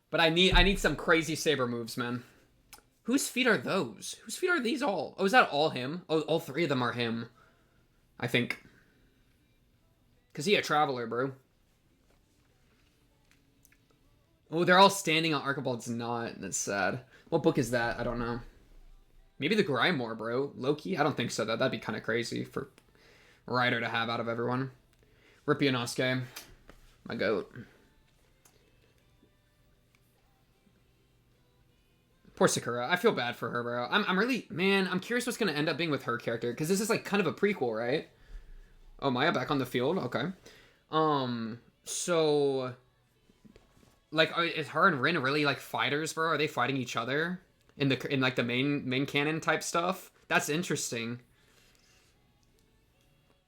But I need some crazy Saber moves, man. Whose feet are those? Whose feet are these all? Oh, is that all him? Oh, all 3 of them are him. I think. Cause he a traveler, bro. Oh, they're all standing on Archibald's not. That's sad. What book is that? I don't know. Maybe the Grimoire, bro. Loki? I don't think so, though. That'd be kind of crazy for Ryder to have out of everyone. Rip Ionosuke. My goat. Poor Sakura. I feel bad for her, bro. I'm really... Man, I'm curious what's going to end up being with her character. Because this is, like, kind of a prequel, right? Oh, Maya back on the field? Okay. So... Like, is her and Rin really, like, fighters, bro? Are they fighting each other? In like the main canon type stuff. That's interesting.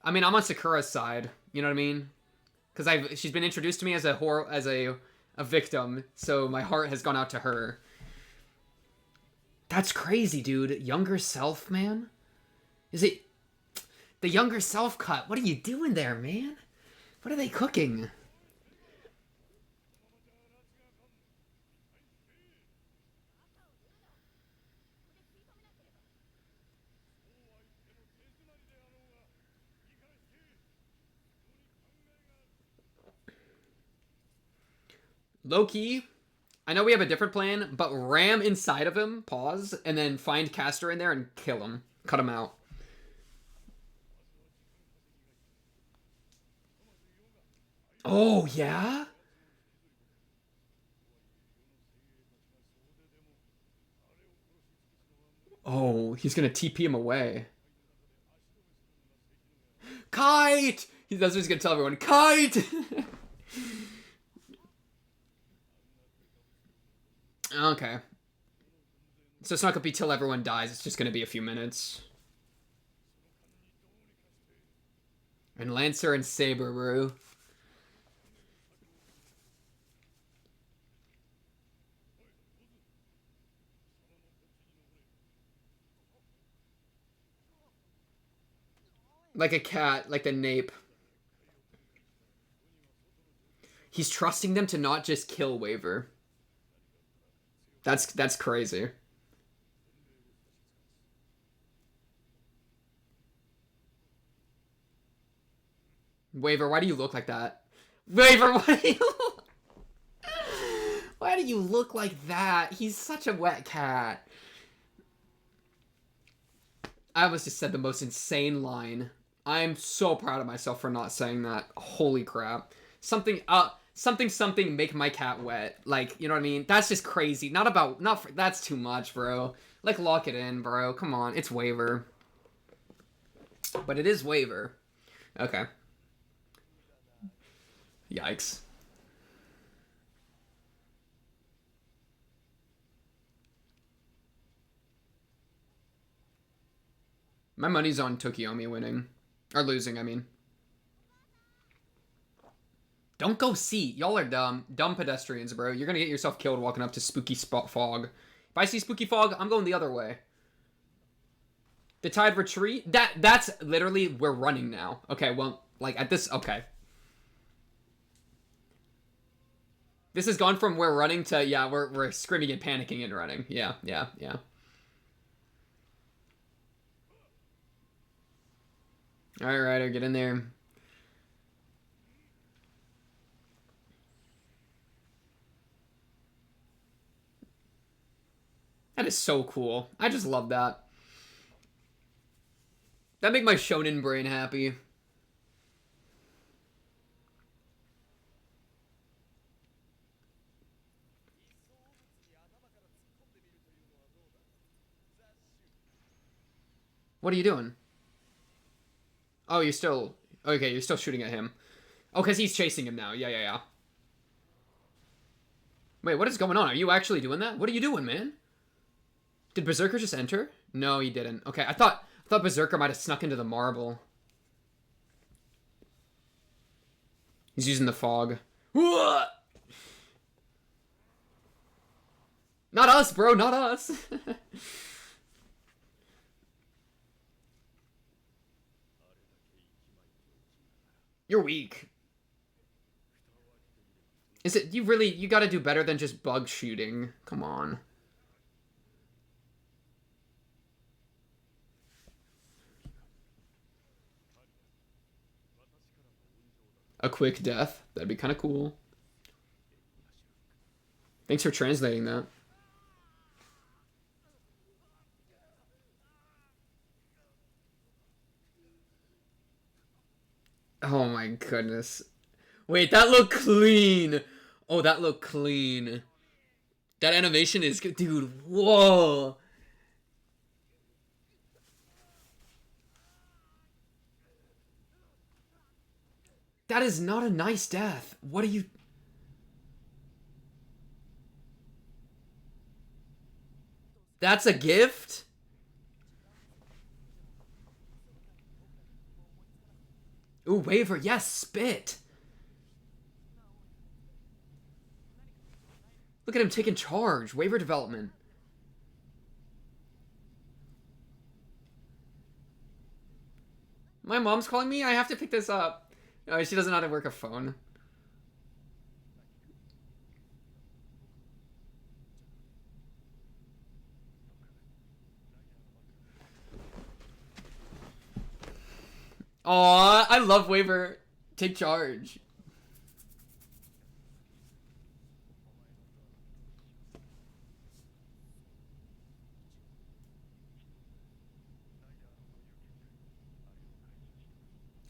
I mean, I'm on Sakura's side. You know what I mean? Because she's been introduced to me as a victim, so my heart has gone out to her. That's crazy, dude. Younger self, man. Is it the younger self cut? What are you doing there, man? What are they cooking? Low-key, I know we have a different plan, but ram inside of him, pause, and then find Castor in there and kill him. Cut him out. Oh, yeah? Oh, he's gonna TP him away. Kite! That's what he's gonna tell everyone. Kite! Okay. So it's not gonna be till everyone dies. It's just gonna be a few minutes. And Lancer and Saber, bro. Like a cat, like the nape. He's trusting them to not just kill Waver. That's crazy. Waver, why do you look like that? Waver, why do you look... Why do you look like that? He's such a wet cat. I almost just said the most insane line. I'm so proud of myself for not saying that. Holy crap. Something make my cat wet. Like, you know what I mean? That's just crazy. That's too much, bro. Like, lock it in, bro. Come on. It's Waver. But it is Waver. Okay. Yikes. My money's on Tokiomi winning. Or losing, I mean. Don't go see. Y'all are dumb. Dumb pedestrians, bro. You're gonna get yourself killed walking up to Spooky Spot Fog. If I see Spooky Fog, I'm going the other way. The Tide Retreat? That's literally, we're running now. Okay, well, like, at this, okay. This has gone from we're running to, yeah, we're screaming and panicking and running. Yeah. Alright, Ryder, get in there. That is so cool. I just love that. That make my shonen brain happy. What are you doing? Oh, you're still... Okay, you're still shooting at him. Oh, because he's chasing him now. Yeah. Wait, what is going on? Are you actually doing that? What are you doing, man? Did Berserker just enter? No, he didn't. Okay, I thought Berserker might have snuck into the marble. He's using the fog. Not us, bro. Not us. You're weak. Is it... You gotta do better than just bug shooting. Come on. A quick death. That'd be kind of cool. Thanks for translating that. Oh my goodness. Wait, that looked clean. Oh, that looked clean. That animation is good. Dude, whoa. That is not a nice death. What are you... That's a gift? Ooh, Waver. Yes, spit. Look at him taking charge. Waver development. My mom's calling me. I have to pick this up. No, she doesn't know how to work a phone. Aw, I love Waver. Take charge.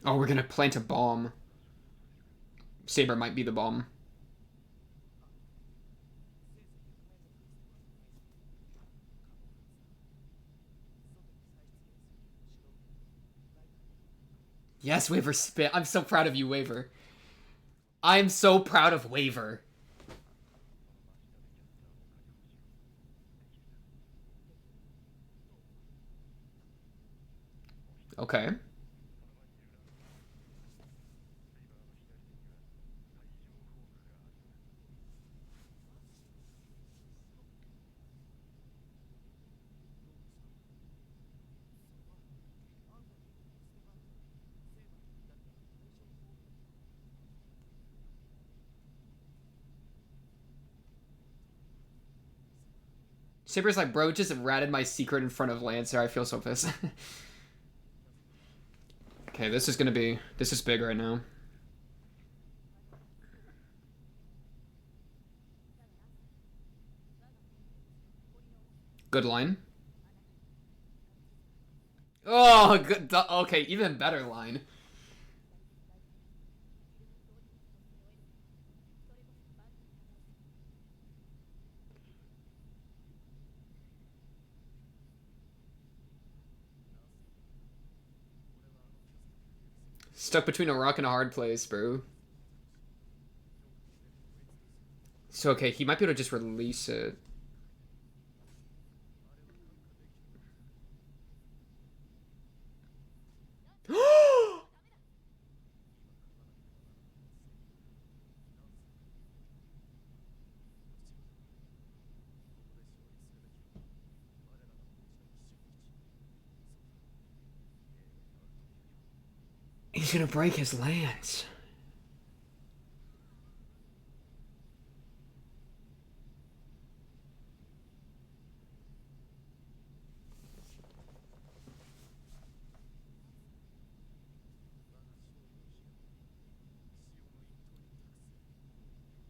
Oh, we're gonna plant a bomb. Saber might be the bomb. Yes, Waver spit. I'm so proud of you, Waver. I'm so proud of Waver. Okay. Saber's like, bro, just ratted my secret in front of Lancer. I feel so pissed. Okay, this is gonna be... This is big right now. Good line. Oh, good. Okay, even better line. Stuck between a rock and a hard place, bro. So, okay, he might be able to just release it. He's gonna break his lance.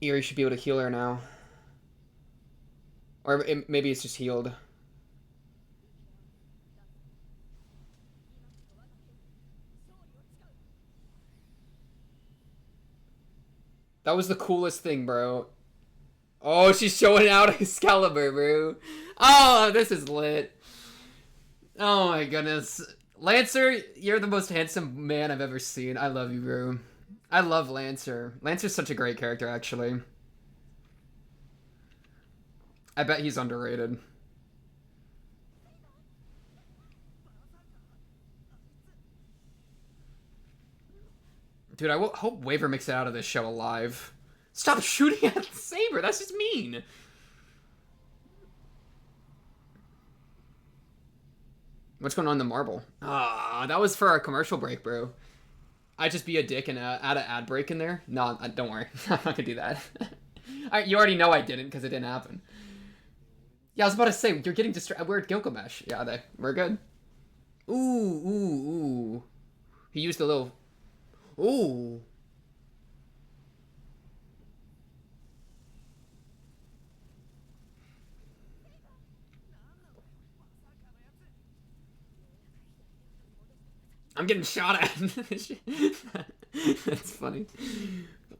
Eerie should be able to heal her now. Or maybe it's just healed. That was the coolest thing, bro. Oh, she's showing out Excalibur, bro. Oh, this is lit. Oh my goodness. Lancer, you're the most handsome man I've ever seen. I love you, bro. I love Lancer. Lancer's such a great character, actually. I bet he's underrated. Dude, I hope Waver makes it out of this show alive. Stop shooting at Saber. That's just mean. What's going on in the marble? Ah, that was for our commercial break, bro. I'd just be a dick and add an ad break in there. No, don't worry. I'm not gonna do that. You already know I didn't because it didn't happen. Yeah, I was about to say, you're getting distracted. We're at Gilgamesh. Yeah, we're good. Ooh, ooh, ooh. He used a little... Ooh. I'm getting shot at. That's funny.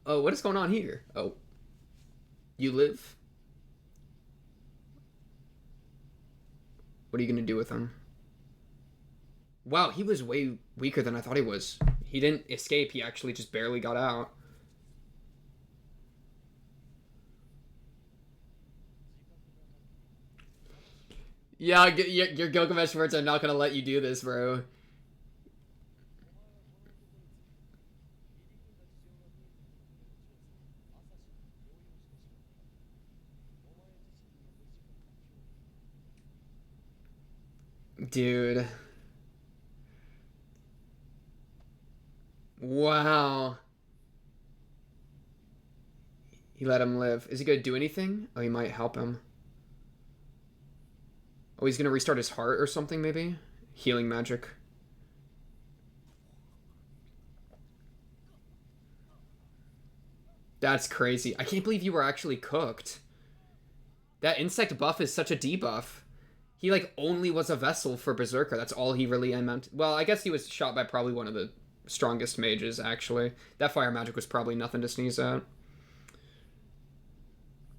Oh, what is going on here? Oh. You live? What are you going to do with him? Wow, he was way weaker than I thought he was. He didn't escape. He actually just barely got out. Yeah, your Gilgamesh words are not going to let you do this, bro. Dude. Wow. He let him live. Is he gonna do anything? Oh, he might help him. Oh, he's gonna restart his heart or something, maybe? Healing magic. That's crazy. I can't believe you were actually cooked. That insect buff is such a debuff. He, like, only was a vessel for Berserker. That's all he really meant. Well, I guess he was shot by probably one of the strongest mages, actually. That fire magic was probably nothing to sneeze at.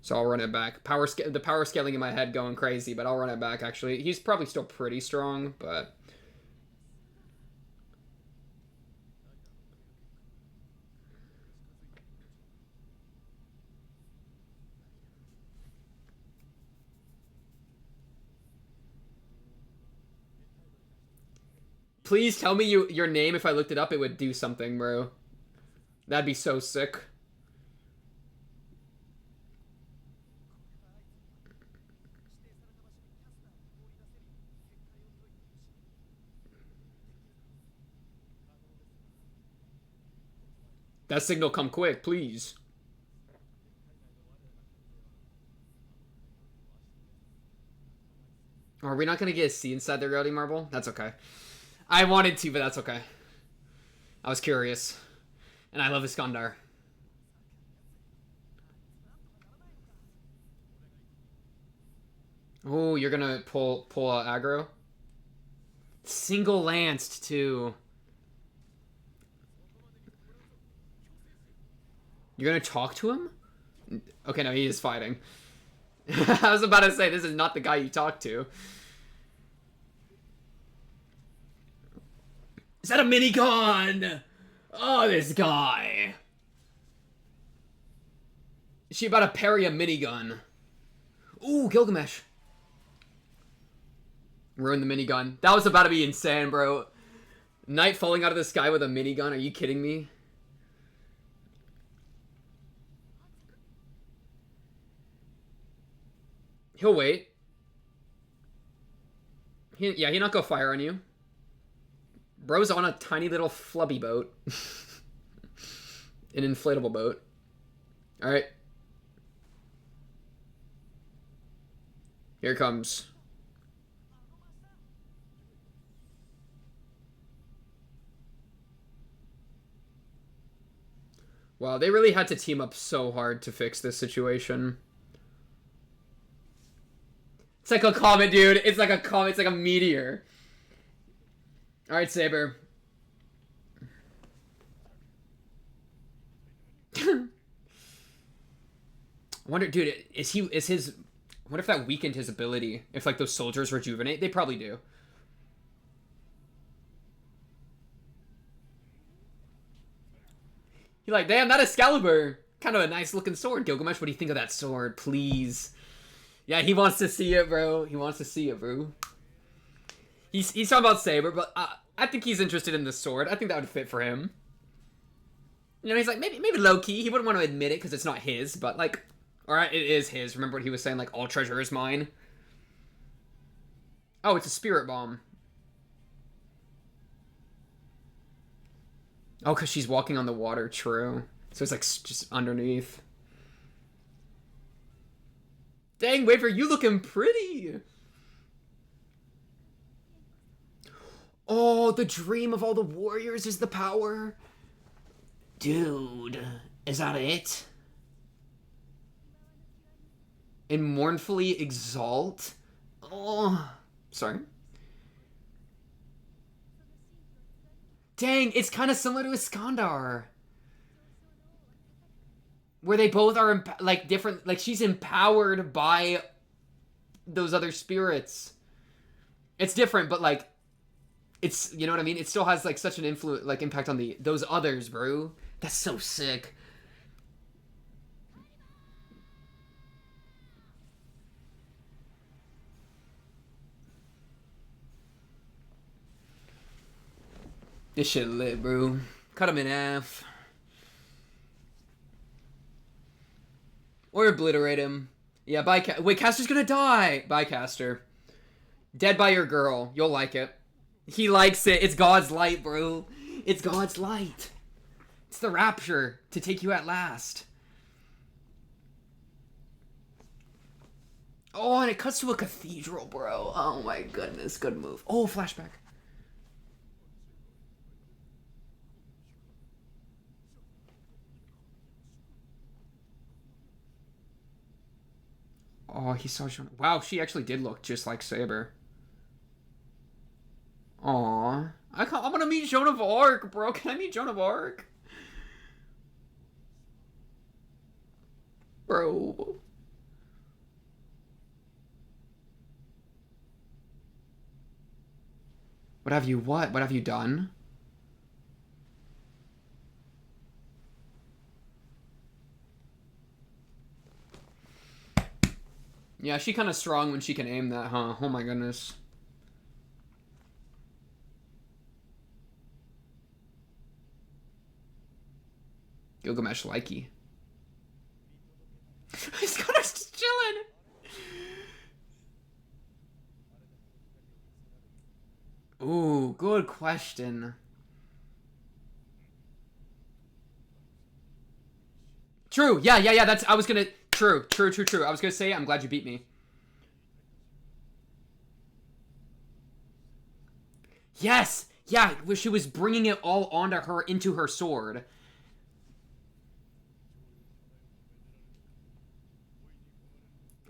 So I'll run it back. The power scaling in my head going crazy, but I'll run it back, actually. He's probably still pretty strong, but... Please tell me your name. If I looked it up, it would do something, bro. That'd be so sick. That signal come quick, please. Are we not gonna get a C inside the reality marble? That's okay. I wanted to, but that's okay. I was curious. And I love Iskandar. Oh, you're gonna pull aggro? Single lanced too. You're gonna talk to him? Okay, no, he is fighting. I was about to say, this is not the guy you talk to. Is that a minigun? Oh, this guy. Is she about to parry a minigun? Ooh, Gilgamesh. Ruined the minigun. That was about to be insane, bro. Knight falling out of the sky with a minigun. Are you kidding me? He'll wait. Yeah, he'll not go fire on you. Bro's on a tiny little flubby boat. An inflatable boat. Alright. Here it comes. Wow, they really had to team up so hard to fix this situation. It's like a comet, dude. It's like a comet. It's like a meteor. Alright, Saber. I wonder, dude, is his... I wonder if that weakened his ability. If, like, those soldiers rejuvenate. They probably do. You're like, damn, that Excalibur. Kind of a nice looking sword. Gilgamesh, what do you think of that sword? Please. Yeah, he wants to see it, bro. He wants to see it, bro. He's talking about Saber, but I think he's interested in the sword. I think that would fit for him. You know, he's like, maybe low-key. He wouldn't want to admit it because it's not his, but, like... Alright, it is his. Remember what he was saying? Like, all treasure is mine? Oh, it's a spirit bomb. Oh, because she's walking on the water. True. So it's, like, just underneath. Dang, Waver, you looking pretty! Oh, the dream of all the warriors is the power? Dude, is that it? And mournfully exalt? Oh, sorry. Dang, it's kind of similar to Iskandar. Where they both are, like, different... Like, she's empowered by those other spirits. It's different, but, like... It's... You know what I mean? It still has, like, such an influence... Like, impact on those others, bro. That's so sick. This shit lit, bro. Cut him in half. Or obliterate him. Yeah, bye, wait, Caster's gonna die! Bye, Caster. Dead by your girl. You'll like it. He likes it. It's God's light, bro. It's God's light. It's the rapture to take you at last. Oh, and it cuts to a cathedral, bro. Oh my goodness. Good move. Oh, flashback. Oh, he saw Joan. Wow, she actually did look just like Saber. Aw. I want to meet Joan of Arc, bro. Can I meet Joan of Arc? Bro. What have you what? What have you done? Yeah, she kind of strong when she can aim that, huh? Oh my goodness. Gilgamesh likey. Skundar's just chilling. Ooh, good question. True. Yeah. That's. I was gonna. True. I was gonna say. I'm glad you beat me. Yes. Yeah. She was bringing it all onto her into her sword.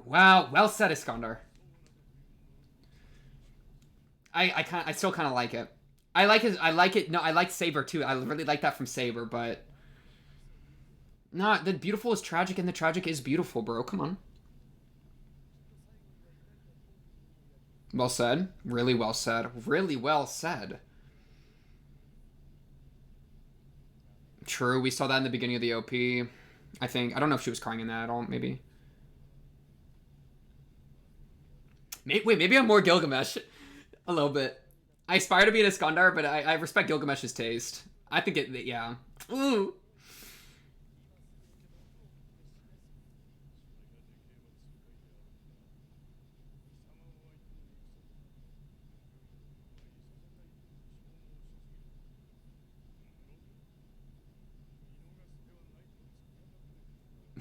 Wow. Well said, Iskandar. I still kind of like it. I like his. I like it. No, I like Saber too. I really like that from Saber, but. Nah, the beautiful is tragic and the tragic is beautiful, bro. Come on. Well said. Really well said. Really well said. True, we saw that in the beginning of the OP. I think. I don't know if she was crying in that at all, maybe. Wait, maybe I'm more Gilgamesh. A little bit. I aspire to be an Iskandar, but I respect Gilgamesh's taste. I think it, yeah. Ooh.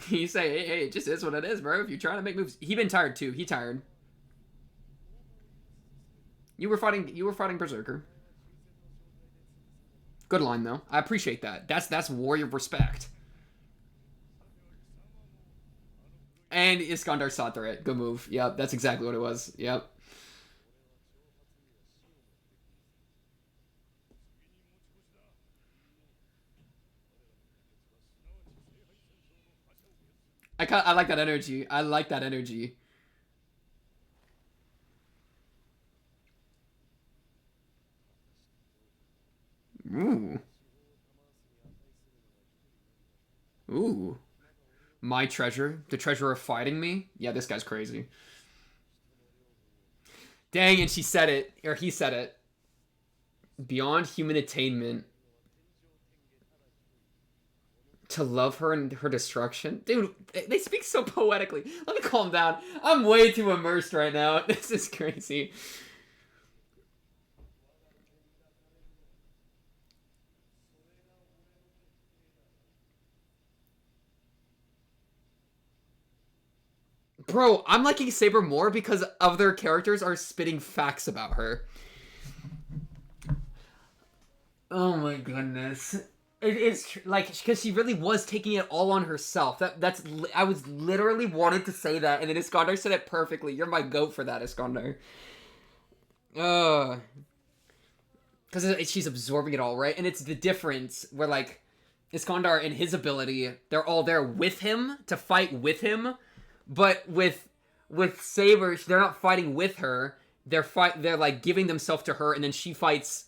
You say, hey, it just is what it is, bro. If you're trying to make moves, he been tired too. He tired. You were fighting Berserker. Good line though. I appreciate that. That's warrior respect. And Iskandar saw through it. Good move. Yep, that's exactly what it was. Yep. I like that energy. I like that energy. Ooh. Ooh. My treasure? The treasure of fighting me? Yeah, this guy's crazy. Dang, and she said it. Or he said it. Beyond human attainment. To love her and her destruction? Dude, they speak so poetically. Let me calm down. I'm way too immersed right now. This is crazy. Bro, I'm liking Saber more because other characters are spitting facts about her. Oh my goodness. It is like because she really was taking it all on herself. That's I was literally wanted to say that, and then Iskandar said it perfectly. You're my goat for that, Iskandar. Because she's absorbing it all, right? And it's the difference where like Iskandar and his ability, they're all there with him to fight with him, but with Saber, they're not fighting with her. They're like giving themselves to her, and then she fights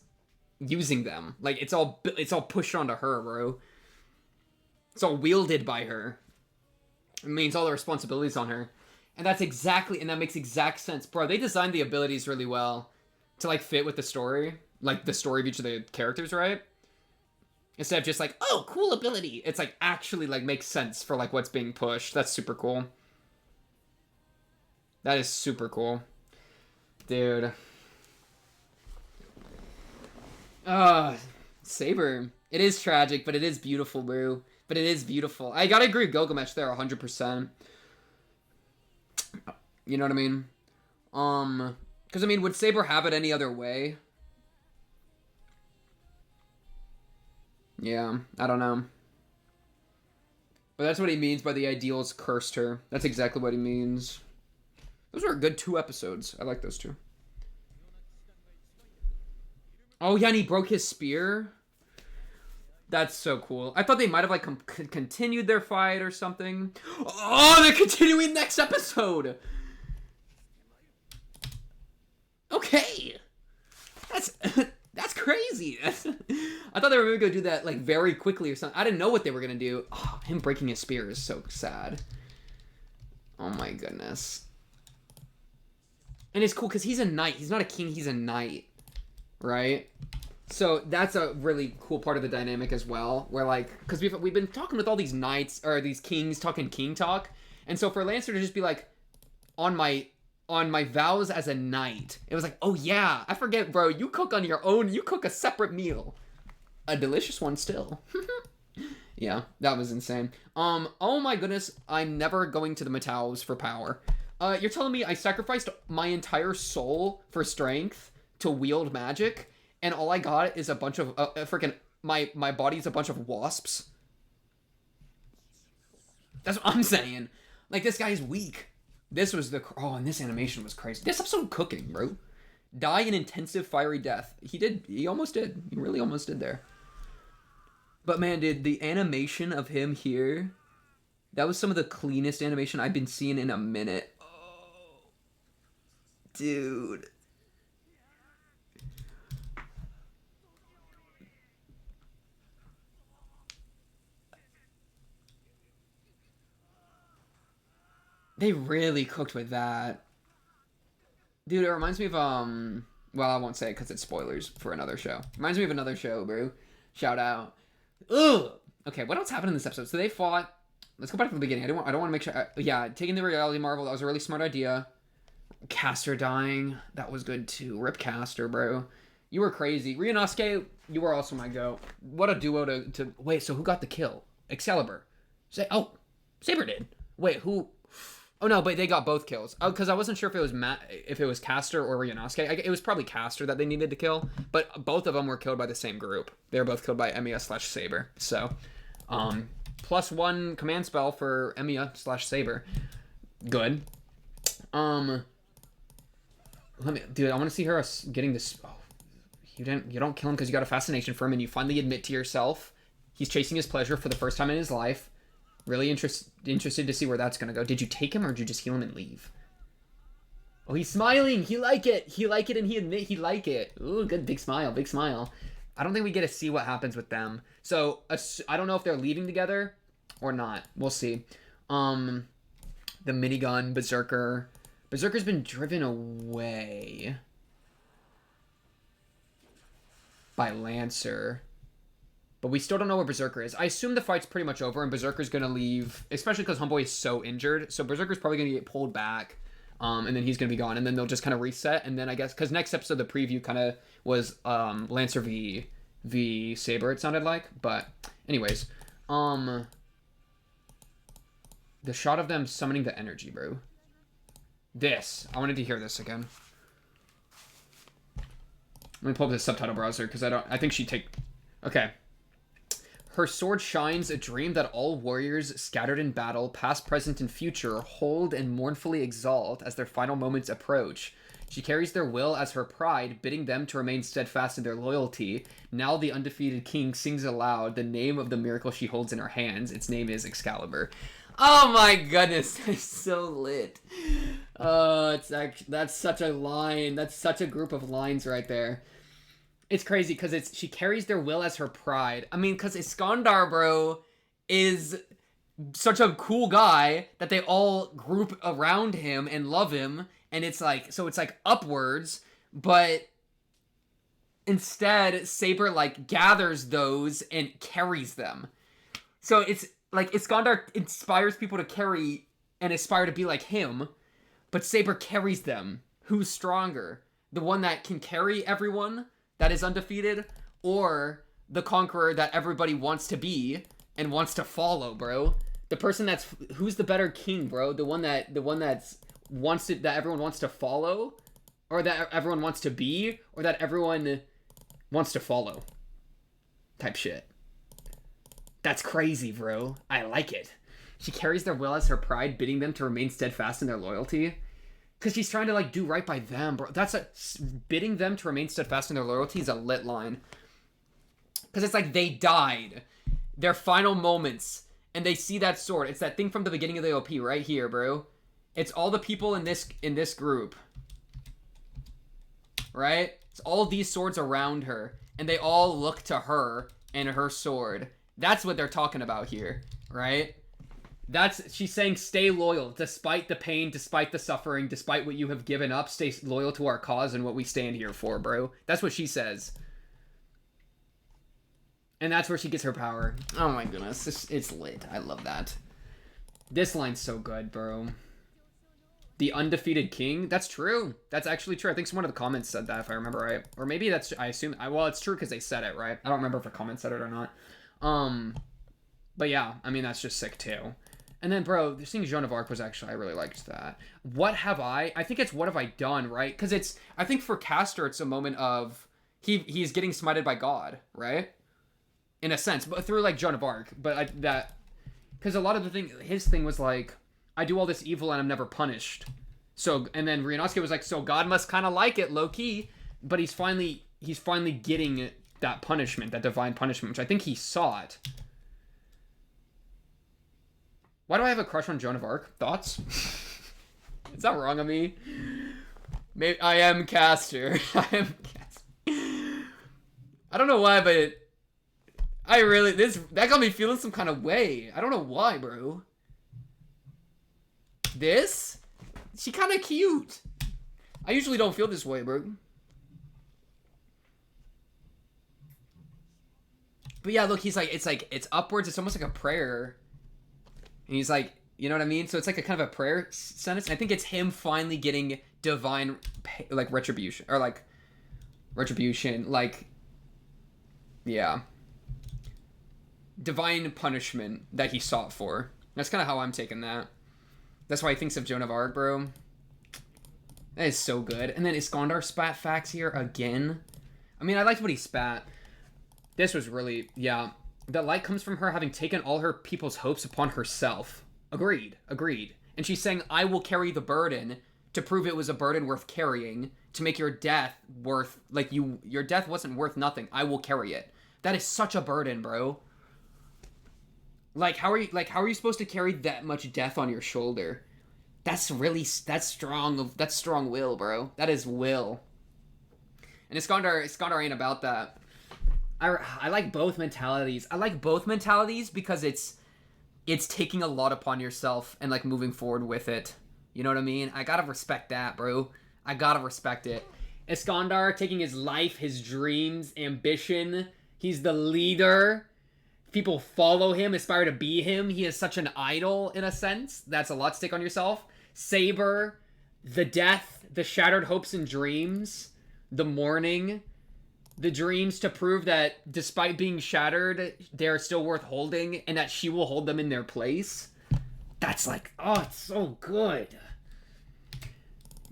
using them. Like it's all pushed onto her, bro. It's all wielded by her. It means all the responsibilities on her. And that makes exact sense. Bro, they designed the abilities really well to like fit with the story. Like the story of each of the characters, right? Instead of just like, oh, cool ability. It's like actually like makes sense for like what's being pushed. That's super cool. That is super cool. Dude. Saber. It is tragic, but it is beautiful, bro. But it is beautiful. I gotta agree with Gilgamesh there 100%. You know what I mean? Because I mean, would Saber have it any other way? Yeah, I don't know. But that's what he means by the ideals cursed her. That's exactly what he means. Those are a good 2 episodes. I like those 2. Oh, yeah, and he broke his spear. That's so cool. I thought they might have, like, continued their fight or something. Oh, they're continuing next episode! Okay! That's crazy. I thought they were maybe going to do that, like, very quickly or something. I didn't know what they were going to do. Oh, him breaking his spear is so sad. Oh, my goodness. And it's cool, because he's a knight. He's not a king, he's a knight. Right? So that's a really cool part of the dynamic as well, where like, because we've been talking with all these knights or these kings talking king talk, and so for Lancer to just be like, on my vows as a knight, it was like, oh yeah, I forget, bro. You cook on your own. You cook a separate meal, a delicious one still. Yeah, that was insane. Oh my goodness, I'm never going to the Mataus for power. You're telling me I sacrificed my entire soul for strength to wield magic, and all I got is a bunch of freaking my body's a bunch of wasps. That's what I'm saying. Like, this guy's weak. This was and this animation was crazy. This episode cooking, bro. Die an intensive fiery death. He almost did. He really almost did there. But man, dude, the animation of him here, that was some of the cleanest animation I've been seeing in a minute. Oh, dude. They really cooked with that. Dude, it reminds me of, well, I won't say it because it's spoilers for another show. Reminds me of another show, bro. Shout out. Ugh! Okay, what else happened in this episode? So they fought. Let's go back to the beginning. I don't want to make sure. Yeah, taking the reality marvel. That was a really smart idea. Caster dying. That was good too. Rip Caster, bro. You were crazy. Ryunosuke, you were also my goat. What a duo to. Wait, so who got the kill? Excalibur. Saber did. Wait, who? Oh no, but they got both kills. Oh, because I wasn't sure if it was Caster or Ryunosuke. It was probably Caster that they needed to kill, but both of them were killed by the same group. They were both killed by Emiya/Saber. So, +1 command spell for Emiya/Saber. Good. Dude, I want to see her getting this. Oh, you don't kill him because you got a fascination for him, and you finally admit to yourself he's chasing his pleasure for the first time in his life. Really interested to see where that's gonna go. Did you take him or did you just heal him and leave? Oh, he's smiling. He like it. He like it, and he admit he like it. Ooh, good, big smile, big smile. I don't think we get to see what happens with them. So I don't know if they're leaving together or not. We'll see. The minigun Berserker. Berserker's been driven away by Lancer. But we still don't know where Berserker is. I assume the fight's pretty much over and Berserker's going to leave, especially because Homeboy is so injured. So Berserker's probably going to get pulled back, and then he's going to be gone. And then they'll just kind of reset. And then I guess, because next episode, the preview kind of was Lancer v Saber, it sounded like. But anyways, the shot of them summoning the energy, bro. I wanted to hear this again. Let me pull up the subtitle browser, because I think she'd take... Okay. Her sword shines, a dream that all warriors scattered in battle, past, present, and future, hold and mournfully exalt as their final moments approach. She carries their will as her pride, bidding them to remain steadfast in their loyalty. Now the undefeated king sings aloud the name of the miracle she holds in her hands. Its name is Excalibur. Oh my goodness, that's so lit. That's such a line. That's such a group of lines right there. It's crazy because she carries their will as her pride. I mean, because Iskandar, bro, is such a cool guy that they all group around him and love him. And it's like upwards, but instead Saber like gathers those and carries them. So it's like Iskandar inspires people to carry and aspire to be like him, but Saber carries them. Who's stronger? The one that can carry everyone that is undefeated, or the conqueror that everybody wants to be and wants to follow, bro? The person who's the better king, bro? The one that everyone wants to follow, or that everyone wants to be, or that everyone wants to follow? Type shit. That's crazy, bro. I like it. She carries their will as her pride, bidding them to remain steadfast in their loyalty. Because she's trying to, like, do right by them, bro. Bidding them to remain steadfast in their loyalty is a lit line. Because it's like they died. Their final moments. And they see that sword. It's that thing from the beginning of the OP right here, bro. It's all the people in this group. Right? It's all these swords around her. And they all look to her and her sword. That's what they're talking about here. Right? She's saying stay loyal, despite the pain, despite the suffering, despite what you have given up, stay loyal to our cause and what we stand here for, bro. That's what she says. And that's where she gets her power. Oh my goodness. It's lit. I love that. This line's so good, bro. The undefeated king? That's true. That's actually true. I think one of the comments said that, if I remember right. Or maybe that's, I assume, well, it's true because they said it, right? I don't remember if a comment said it or not. But yeah, I mean, that's just sick too. And then, bro, seeing Joan of Arc was actually, I really liked that. What have I think it's what have I done, right? Because it's, I think for Castor, it's a moment of, he's getting smited by God, right? In a sense, but through like Joan of Arc. But because a lot of his thing was like, I do all this evil and I'm never punished. So, and then Ryunosuke was like, so God must kind of like it, low key. But he's finally getting that punishment, that divine punishment, which I think he sought. Why do I have a crush on Joan of Arc? Thoughts? Is that wrong of me? Maybe I am Castor. I don't know why, but that got me feeling some kind of way. I don't know why, bro. She kind of cute. I usually don't feel this way, bro. But yeah, look, it's upwards. It's almost like a prayer. And he's like, you know what I mean? So it's like a kind of a prayer sentence. And I think it's him finally getting divine, like, retribution. Or, like, retribution. Like, yeah. Divine punishment that he sought for. That's kind of how I'm taking that. That's why he thinks of Joan of Arc, bro. That is so good. And then Iskandar spat facts here again. I mean, I liked what he spat. This was really, yeah. The light comes from her having taken all her people's hopes upon herself. Agreed. And she's saying, I will carry the burden to prove it was a burden worth carrying, to make your death worth, like, your death wasn't worth nothing. I will carry it. That is such a burden, bro. Like, how are you supposed to carry that much death on your shoulder? That's strong will, bro. That is will. And Iskandar ain't about that. I like both mentalities. I like both mentalities because it's taking a lot upon yourself and, like, moving forward with it. You know what I mean? I gotta respect that, bro. I gotta respect it. Iskandar taking his life, his dreams, ambition. He's the leader. People follow him, aspire to be him. He is such an idol, in a sense. That's a lot to take on yourself. Saber, the death, the shattered hopes and dreams, the mourning, the dreams to prove that despite being shattered, they're still worth holding, and that she will hold them in their place. That's like, oh, it's so good.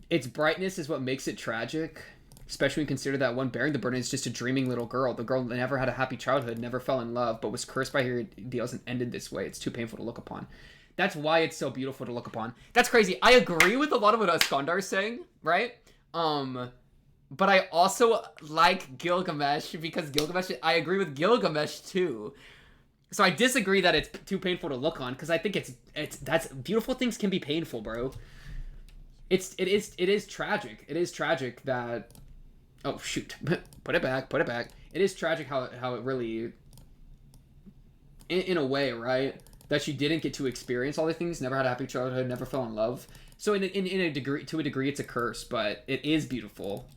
Its brightness is what makes it tragic. Especially when you consider that one bearing the burden is just a dreaming little girl. The girl never had a happy childhood, never fell in love, but was cursed by her ideals and ended this way. It's too painful to look upon. That's why it's so beautiful to look upon. That's crazy. I agree with a lot of what Iskandar's saying, right? But I also like Gilgamesh because I agree with Gilgamesh too. So I disagree that it's too painful to look on because I think that's beautiful things can be painful, bro. It is tragic. It is tragic that. Oh, shoot. Put it back. It is tragic how it really, in a way, right? That she didn't get to experience all the things, never had a happy childhood, never fell in love. So to a degree, it's a curse, but it is beautiful.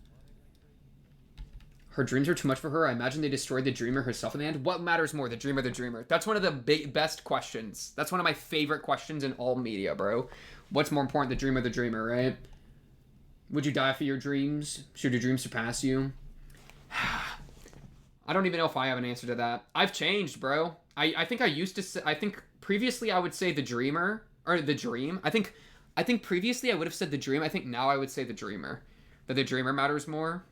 Her dreams are too much for her. I imagine they destroyed the dreamer herself in the end. What matters more, the dream or the dreamer? That's one of the best questions. That's one of my favorite questions in all media, bro. What's more important, the dream or the dreamer, right? Would you die for your dreams? Should your dreams surpass you? I don't even know if I have an answer to that. I've changed, bro. I think I used to say, I think previously I would say the dreamer, or the dream. I think previously I would have said the dream. I think now I would say the dreamer. That the dreamer matters more.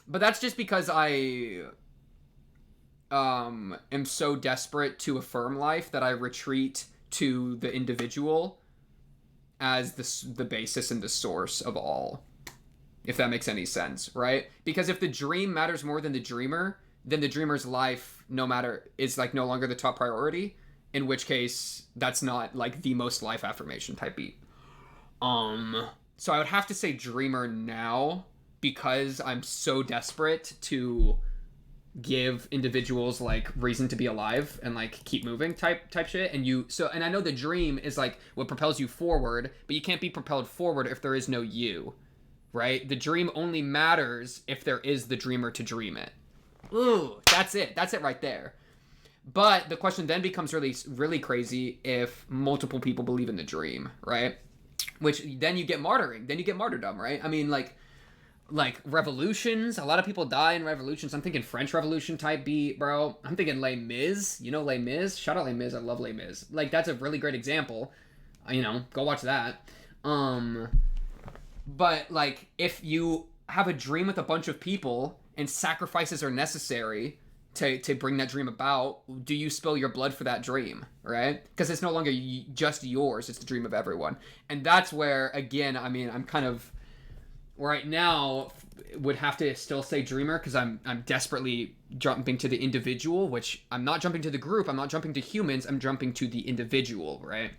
But that's just because I am so desperate to affirm life that I retreat to the individual as the basis and the source of all, if that makes any sense, right? Because if the dream matters more than the dreamer, then the dreamer's life is like no longer the top priority, in which case that's not like the most life affirmation type beat. So I would have to say dreamer now because I'm so desperate to give individuals like reason to be alive and like keep moving type shit. And I know the dream is like what propels you forward, but you can't be propelled forward if there is no you, right? The dream only matters if there is the dreamer to dream it. Ooh, that's it. That's it right there. But the question then becomes really, really crazy if multiple people believe in the dream, right? Which then you get martyring. Then you get martyrdom, right? I mean, like revolutions. A lot of people die in revolutions. I'm thinking French Revolution type beat, bro. I'm thinking Les Mis. You know Les Mis? Shout out Les Mis. I love Les Mis. Like, that's a really great example. You know, go watch that. But like, if you have a dream with a bunch of people and sacrifices are necessary to bring that dream about, do you spill your blood for that dream, right? Because it's no longer just yours, it's the dream of everyone. And that's where, again, I mean, I'm kind of right now would have to still say dreamer, because I'm desperately jumping to the individual, which I'm not jumping to the group, I'm not jumping to humans, I'm jumping to the individual, right?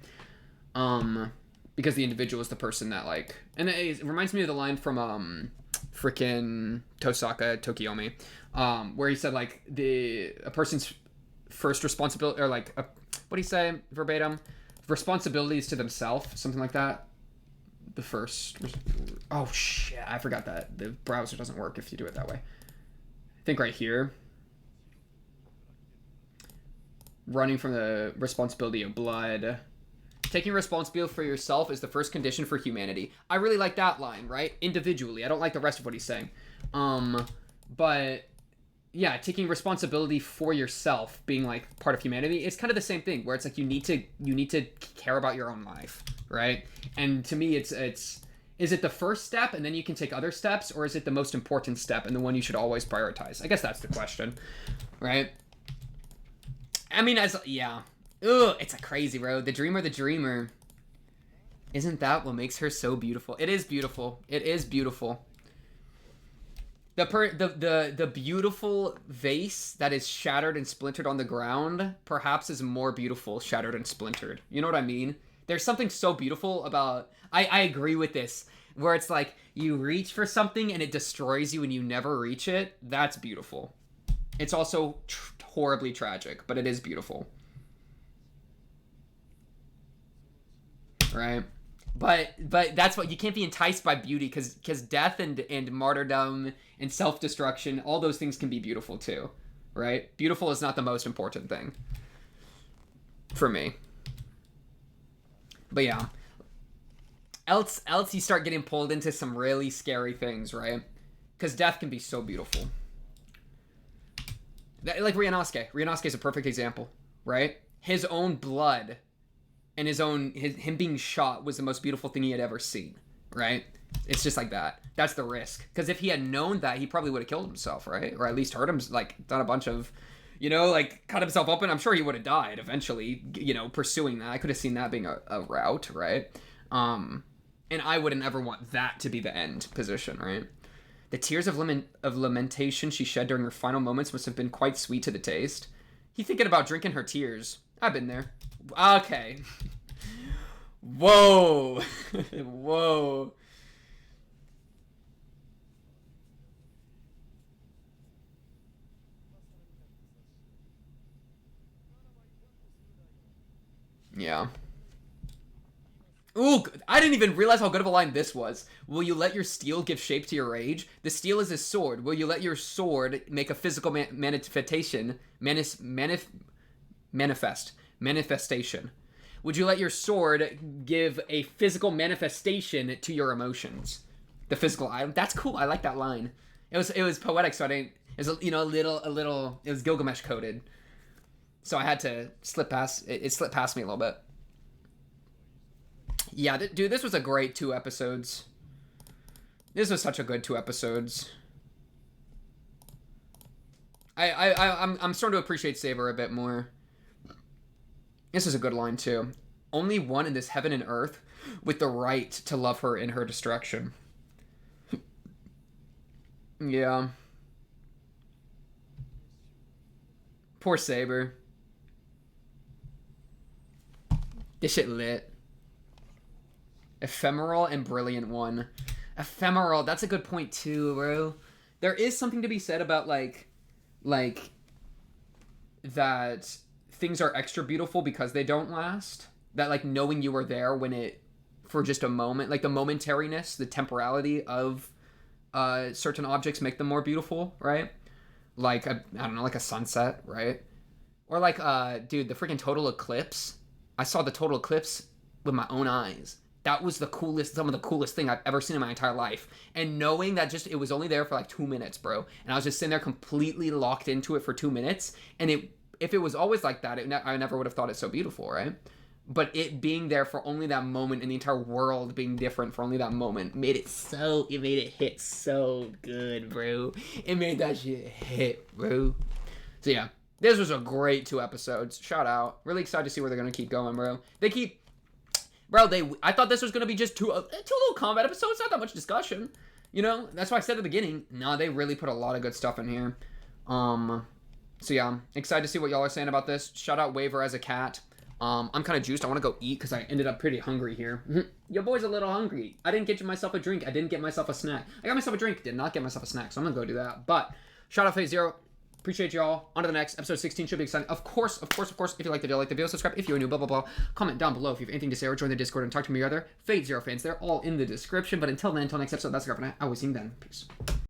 Because the individual is the person that, like, and it reminds me of the line from freaking Tosaka Tokiomi, where he said, like, a person's first responsibility, or like, what do you say verbatim? Responsibilities to themselves, something like that. The first, oh shit, I forgot that. The browser doesn't work if you do it that way. I think right here. Running from the responsibility of blood. Taking responsibility for yourself is the first condition for humanity. I really like that line, right? Individually. I don't like the rest of what he's saying. But yeah, taking responsibility for yourself, being like part of humanity, it's kind of the same thing, where it's like you need to care about your own life, right? And to me, it's is it the first step and then you can take other steps, or is it the most important step and the one you should always prioritize? I guess that's the question, right? I mean, yeah. Ugh, it's a crazy, bro. The dreamer. Isn't that what makes her so beautiful? It is beautiful. It is beautiful. The beautiful vase that is shattered and splintered on the ground perhaps is more beautiful shattered and splintered. You know what I mean? There's something so beautiful about... I agree with this. Where it's like, you reach for something and it destroys you and you never reach it. That's beautiful. It's also horribly tragic, but it is beautiful. Right? But that's what, you can't be enticed by beauty, because death and martyrdom and self-destruction, all those things can be beautiful too, right? Beautiful is not the most important thing for me. But yeah, else you start getting pulled into some really scary things, right? Because death can be so beautiful. Like Ryunosuke is a perfect example, right? His own blood and him being shot was the most beautiful thing he had ever seen, right? It's just like that. That's the risk. Because if he had known that, he probably would have killed himself, right? Or at least hurt him, like, done a bunch of, like, cut himself open. I'm sure he would have died eventually, pursuing that. I could have seen that being a route, right? And I wouldn't ever want that to be the end position, right? The tears of lamentation she shed during her final moments must have been quite sweet to the taste. He thinking about drinking her tears. I've been there. Okay. Whoa. Whoa. Yeah. Ooh, I didn't even realize how good of a line this was. Will you let your steel give shape to your rage? The steel is a sword. Will you let your sword make a physical manifestation? Manifestation. Would you let your sword give a physical manifestation to your emotions? The physical item. That's cool. I like that line. It was poetic, so I didn't. It was a little. It was Gilgamesh coded, so I had to slip past. It slipped past me a little bit. Yeah, dude, this was a great 2 episodes. This was such a good 2 episodes. I'm starting to appreciate Saber a bit more. This is a good line too. Only one in this heaven and earth with the right to love her in her destruction. Yeah. Poor Saber. This shit lit. Ephemeral and brilliant one. Ephemeral, that's a good point too, bro. There is something to be said about like that things are extra beautiful because they don't last. That, like, knowing you were there when it, for just a moment, like the momentariness, the temporality of certain objects make them more beautiful, right? like I don't know, like a sunset, right? Or like dude, the freaking total eclipse. I saw the total eclipse with my own eyes. That was some of the coolest thing I've ever seen in my entire life. And knowing that it was only there for like 2 minutes, bro. And I was just sitting there completely locked into it for 2 minutes. And if it was always like that, I never would have thought it so beautiful, right? But it being there for only that moment and the entire world being different for only that moment made it hit so good, bro. It made that shit hit, bro. So yeah, this was a great 2 episodes. Shout out. Really excited to see where they're going to keep going, bro. I thought this was going to be just two little combat episodes, not that much discussion. You know, that's why I said at the beginning, no, they really put a lot of good stuff in here. So yeah, I'm excited to see what y'all are saying about this. Shout out Waver as a cat. I'm kind of juiced. I want to go eat because I ended up pretty hungry here. Your boy's a little hungry. I didn't get myself a drink. I didn't get myself a snack. I got myself a drink. Did not get myself a snack. So I'm going to go do that. But shout out Phase Zero. Appreciate y'all. On to the next. Episode 16 should be exciting. Of course. If you like the video, subscribe if you're new, blah, blah, blah. Comment down below if you have anything to say or join the Discord and talk to me or other Fate Zero fans. They're all in the description. But until then, until next episode, that's the guy for now. I will see you then. Peace.